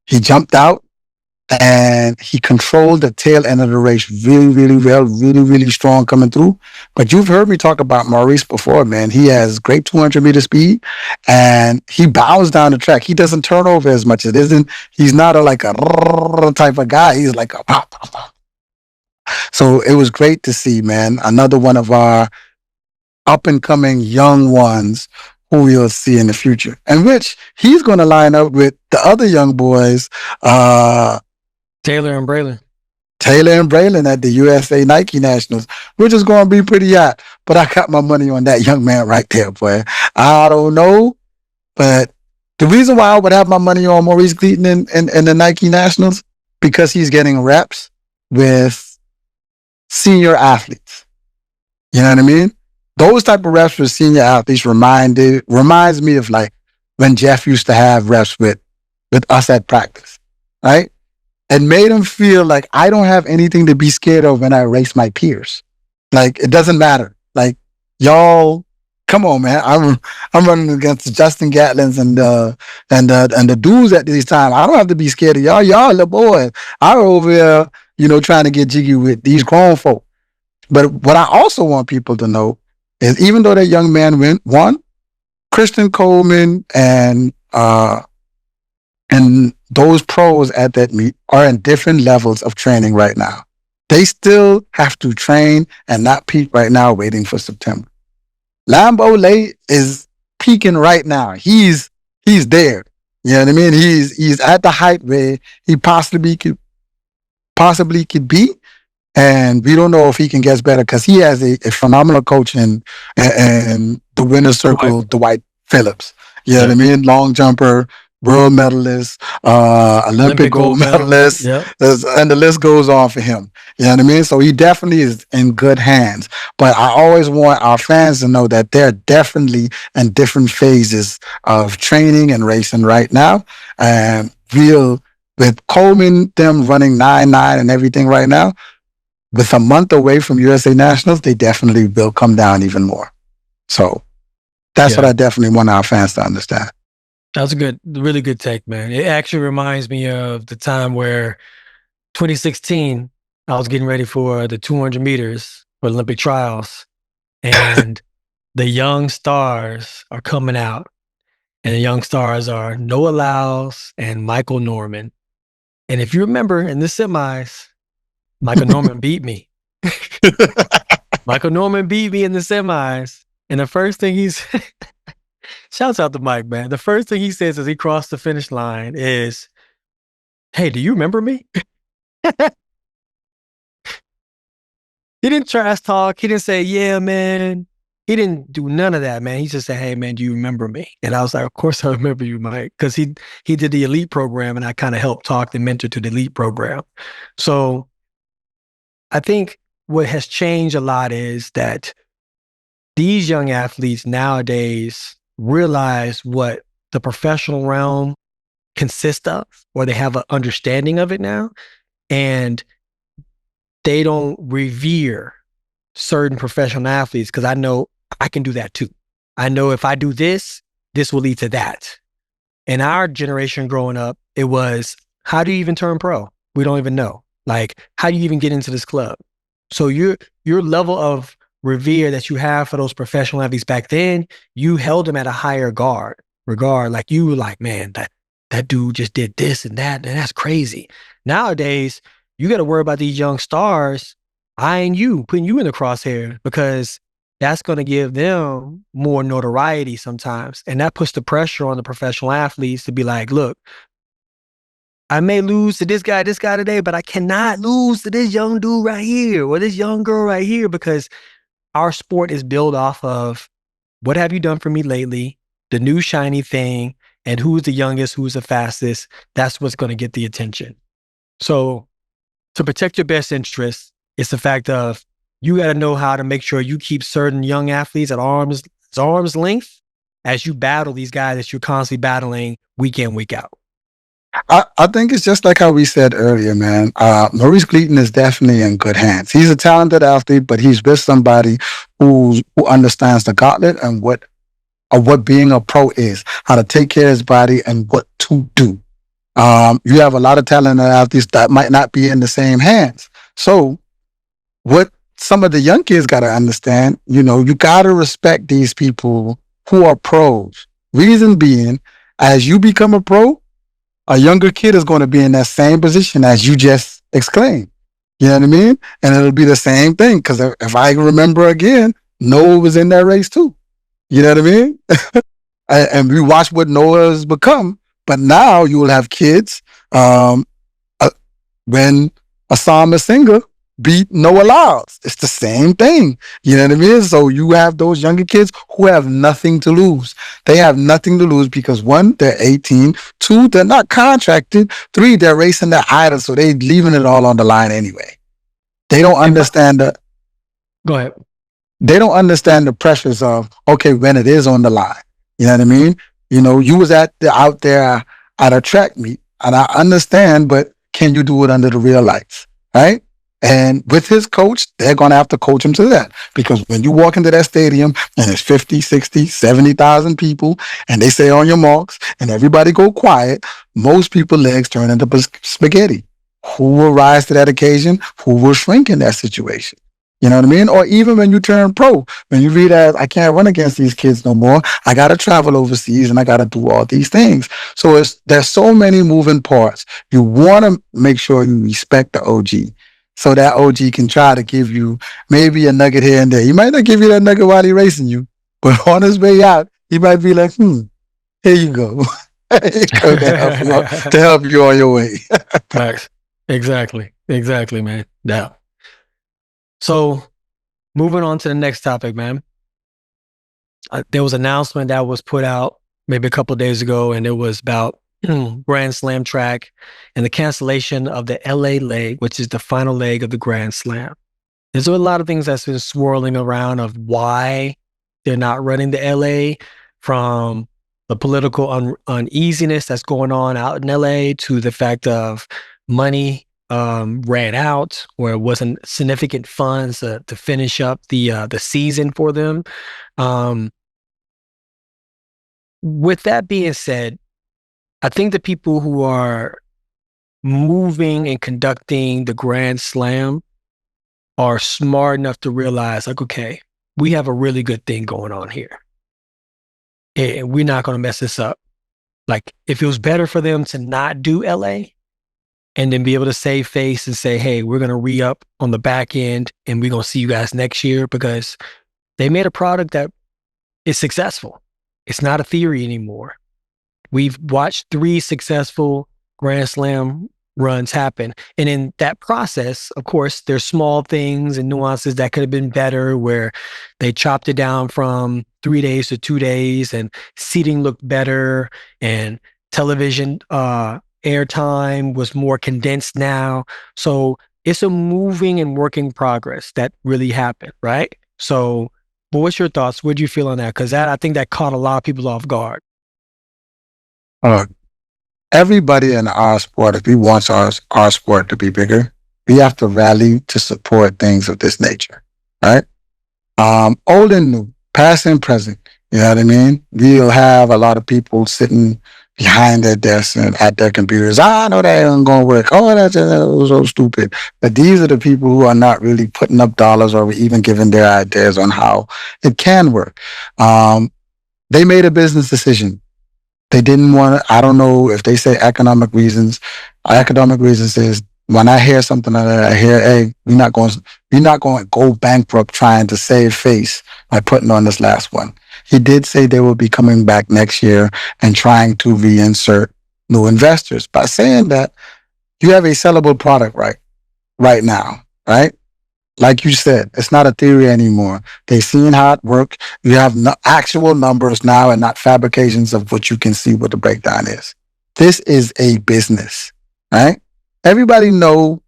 he jumped out and he controlled the tail end of the race really, really well, really, really strong coming through. But you've heard me talk about Maurice before, man. He has great 200-meter speed, and he bows down the track. He doesn't turn over as much. He's not like a type of guy. He's like a pop, pop, pop. So it was great to see, man. Another one of our up-and-coming young ones who we'll see in the future. And which he's going to line up with the other young boys, Taylor and Braylon at the USA Nike Nationals, which is going to be pretty hot. But I got my money on that young man right there, boy. I don't know, but the reason why I would have my money on Maurice Gleaton in the Nike Nationals, because he's getting reps with senior athletes. You know what I mean? Those type of reps with senior athletes reminds me of like when Jeff used to have reps with us at practice, right? And made him feel like I don't have anything to be scared of when I race my peers. Like, it doesn't matter. Like, y'all, come on, man. I'm running against Justin Gatlins and the dudes at these times. I don't have to be scared of y'all. Y'all little boys. I'm over here, trying to get jiggy with these grown folk. But what I also want people to know is, even though that young man won, Christian Coleman and those pros at that meet are in different levels of training right now. They still have to train and not peak right now, waiting for September. Lambeau Lay is peaking right now. He's there. You know what I mean? He's at the height where he possibly could be. And we don't know if he can get better because he has a phenomenal coach in the winner's circle, Dwight Phillips. You know what I mean? Long jumper, world medalist, Olympic gold medalist, and the list goes on for him. You know what I mean? So he definitely is in good hands. But I always want our fans to know that they're definitely in different phases of training and racing right now. And with Coleman, them running 9.9 and everything right now, with a month away from USA Nationals, they definitely will come down even more. So that's what I definitely want our fans to understand. That's a really good take, man. It actually reminds me of the time where 2016, I was getting ready for the 200 meters for Olympic trials, and the young stars are coming out, and the young stars are Noah Lyles and Michael Norman. And if you remember in the semis, Michael Norman beat me. Michael Norman beat me in the semis. And the first thing shouts out to Mike, man. The first thing he says as he crossed the finish line is, "Hey, do you remember me?" He didn't trash talk. He didn't say, "Yeah, man." He didn't do none of that, man. He just said, "Hey, man, do you remember me?" And I was like, "Of course I remember you, Mike," because he did the elite program, and I kind of helped talk and mentor to the elite program. So I think what has changed a lot is that these young athletes nowadays realize what the professional realm consists of, or they have an understanding of it now, and they don't revere certain professional athletes because I know I can do that too. I know if I do this, this will lead to that. In our generation growing up, it was, how do you even turn pro? We don't even know. Like, how do you even get into this club? So your level of revere that you have for those professional athletes back then, you held them at a higher regard. Like, you were like, man, that dude just did this and that, and that's crazy. Nowadays, you got to worry about these young stars eyeing you, putting you in the crosshair, because that's going to give them more notoriety sometimes. And that puts the pressure on the professional athletes to be like, look, I may lose to this guy today, but I cannot lose to this young dude right here or this young girl right here, because our sport is built off of what have you done for me lately, the new shiny thing, and who's the youngest, who's the fastest. That's what's going to get the attention. So to protect your best interests, it's the fact of you got to know how to make sure you keep certain young athletes at arm's length as you battle these guys that you're constantly battling week in, week out. I think it's just like how we said earlier, man. Maurice Gleaton is definitely in good hands. He's a talented athlete, but he's with somebody who understands the gauntlet and what being a pro is, how to take care of his body and what to do. You have a lot of talented athletes that might not be in the same hands. So what some of the young kids got to understand, you got to respect these people who are pros. Reason being, as you become a pro, a younger kid is going to be in that same position as you just exclaimed. You know what I mean? And it'll be the same thing, because if I remember again, Noah was in that race too. You know what I mean? And we watch what Noah has become. But now you will have kids when Asama Singer beat Noah Lyles. It's the same thing. You know what I mean? So you have those younger kids who have nothing to lose. They have nothing to lose because 1, they're 18. 2, they're not contracted. 3, they're racing their idols, so they're leaving it all on the line anyway. They don't understand Go ahead. They don't understand the pressures of, okay, when it is on the line. You know what I mean? You was out there at a track meet, and I understand, but can you do it under the real lights, right? And with his coach, they're going to have to coach him to that, because when you walk into that stadium and it's 50, 60, 70,000 people, and they say on your marks and everybody go quiet, most people's legs turn into spaghetti. Who will rise to that occasion? Who will shrink in that situation? You know what I mean? Or even when you turn pro, when you read as, I can't run against these kids no more. I got to travel overseas and I got to do all these things. So there's so many moving parts. You want to make sure you respect the OG, so that OG can try to give you maybe a nugget here and there. He might not give you that nugget while he's racing you, but on his way out, he might be like, here you go. to help you on your way. Facts. Exactly, man. Yeah. So moving on to the next topic, man. There was an announcement that was put out maybe a couple of days ago, and it was about Grand Slam track and the cancellation of the LA leg, which is the final leg of the Grand Slam. There's a lot of things that's been swirling around of why they're not running the LA, from the political uneasiness that's going on out in LA to the fact of money ran out, or it wasn't significant funds to finish up the season for them. With that being said, I think the people who are moving and conducting the Grand Slam are smart enough to realize, like, okay, we have a really good thing going on here, and we're not going to mess this up. Like, if it was better for them to not do LA and then be able to save face and say, hey, we're going to re-up on the back end and we're going to see you guys next year, because they made a product that is successful. It's not a theory anymore. We've watched 3 successful Grand Slam runs happen. And in that process, of course, there's small things and nuances that could have been better, where they chopped it down from 3 days to 2 days, and seating looked better, and television airtime was more condensed now. So it's a moving and working progress that really happened, right? So, but what's your thoughts? What do you feel on that? Because I think that caught a lot of people off guard. Everybody in our sport, if we want our sport to be bigger, we have to rally to support things of this nature, right? Old and new, past and present. You know what I mean? We'll have a lot of people sitting behind their desks and at their computers. I know that ain't going to work. Oh, that's so stupid. But these are the people who are not really putting up dollars or even giving their ideas on how it can work. They made a business decision. They didn't want to, I don't know if they say economic reasons. Economic reasons is, when I hear something like that, I hear, hey, we're not going to go bankrupt trying to save face by putting on this last one. He did say they will be coming back next year and trying to reinsert new investors. By saying that, you have a sellable product right now, right? Like you said, it's not a theory anymore. They've seen how it works. You have actual numbers now and not fabrications of what you can see what the breakdown is. This is a business, right? Everybody know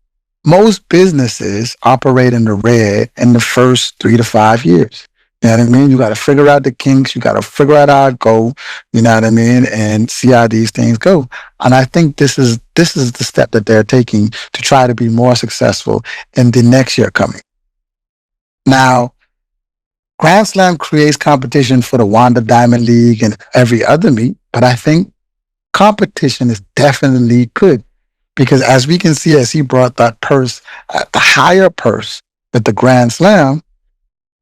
most businesses operate in the red in the first 3 to 5 years. You know what I mean? You got to figure out the kinks. You got to figure out how it go. You know what I mean? And see how these things go. And I think this is the step that they're taking to try to be more successful in the next year coming. Now, Grand Slam creates competition for the Wanda Diamond League and every other meet, but I think competition is definitely good, because as we can see, as he brought that purse, the higher purse at the Grand Slam,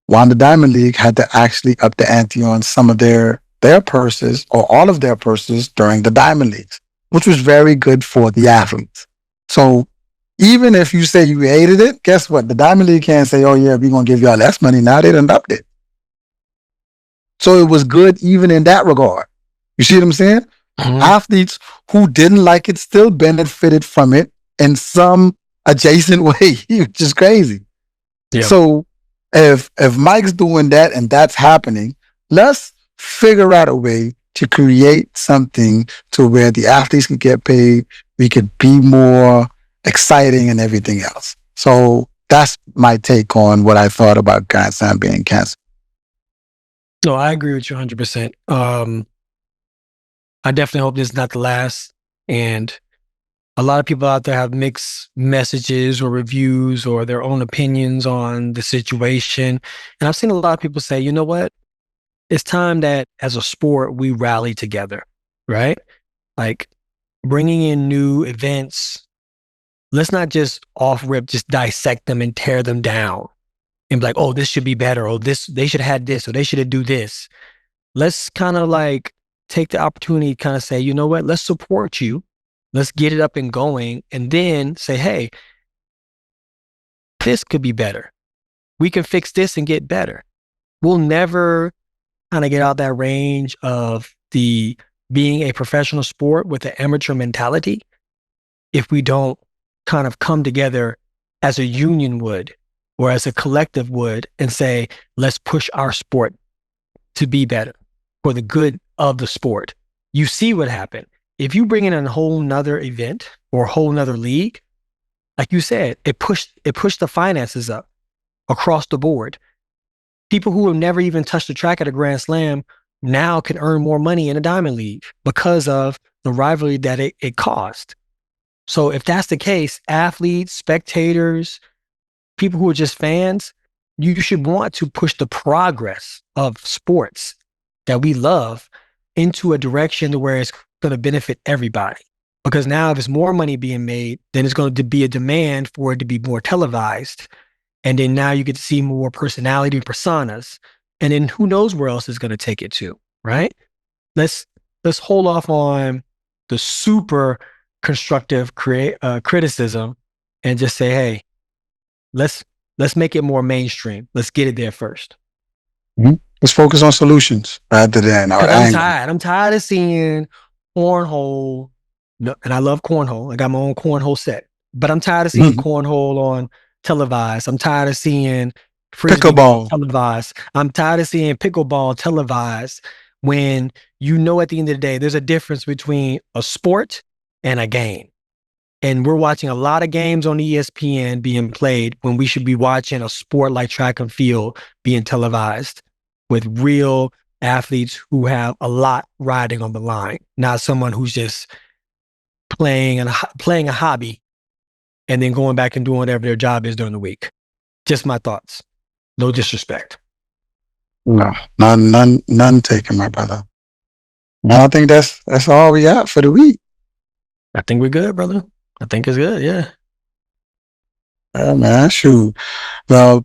Wanda Diamond League had to actually up the ante on some of their purses, or all of their purses, during the Diamond Leagues, which was very good for the athletes. So even if you say you hated it, guess what? The Diamond League can't say, oh yeah, we're going to give y'all less money. Now they done upped it. So it was good even in that regard. You see what I'm saying? Mm-hmm. Athletes who didn't like it still benefited from it in some adjacent way, which is crazy. Yeah. So if Mike's doing that and that's happening, let's figure out a way to create something to where the athletes can get paid, we could be more exciting and everything else. So that's my take on what I thought about Grand Slam being canceled. No, I agree with you 100%. I definitely hope this is not the last. And a lot of people out there have mixed messages or reviews or their own opinions on the situation. And I've seen a lot of people say, you know what? It's time that as a sport, we rally together, right? Like, bringing in new events. Let's not just off rip, just dissect them and tear them down and be like, oh, this should be better. Or they should have had this, or they should have do this. Let's kind of like take the opportunity to kind of say, you know what? Let's support you. Let's get it up and going. And then say, hey, this could be better. We can fix this and get better. We'll never kind of get out that range of the being a professional sport with an amateur mentality if we don't kind of come together as a union would or as a collective would and say, let's push our sport to be better for the good of the sport. You see what happened. If you bring in a whole nother event or a whole nother league, like you said, it pushed the finances up across the board. People who have never even touched the track at a Grand Slam now can earn more money in a Diamond League because of the rivalry that it caused. So if that's the case, athletes, spectators, people who are just fans, you should want to push the progress of sports that we love into a direction where it's going to benefit everybody. Because now if it's more money being made, then it's going to be a demand for it to be more televised. And then now you get to see more personality and personas. And then who knows where else it's going to take it to, right? Let's hold off on the super constructive criticism and just say, hey, let's make it more mainstream. Let's get it there first. Mm-hmm. Let's focus on solutions rather than our anger. I'm tired of seeing cornhole. No, and I love cornhole. I got my own cornhole set. But I'm tired of seeing cornhole on televised. I'm tired of seeing pickleball televised. I'm tired of seeing pickleball televised when you know at the end of the day, there's a difference between a sport and a game. And we're watching a lot of games on ESPN being played when we should be watching a sport like track and field being televised with real athletes who have a lot riding on the line, not someone who's just playing a hobby and then going back and doing whatever their job is during the week. Just my thoughts. No disrespect. No, none taken, my brother. No, I think that's all we got for the week. I think we're good, brother. I think it's good, yeah. Yeah, man, shoot. Well,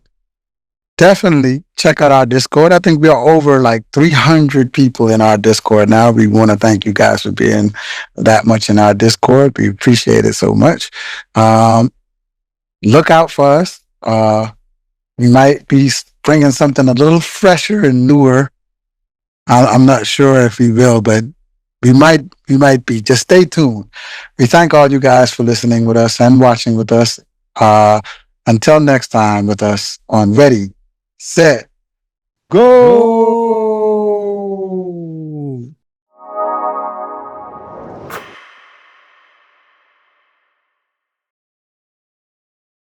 definitely check out our Discord. I think we are over like 300 people in our Discord now. We want to thank you guys for being that much in our Discord. We appreciate it so much. Look out for us. We might be bringing something a little fresher and newer. I'm not sure if we will, but we might be. Just stay tuned. We thank all you guys for listening with us and watching with us. Until next time with us on Ready, Set, Go!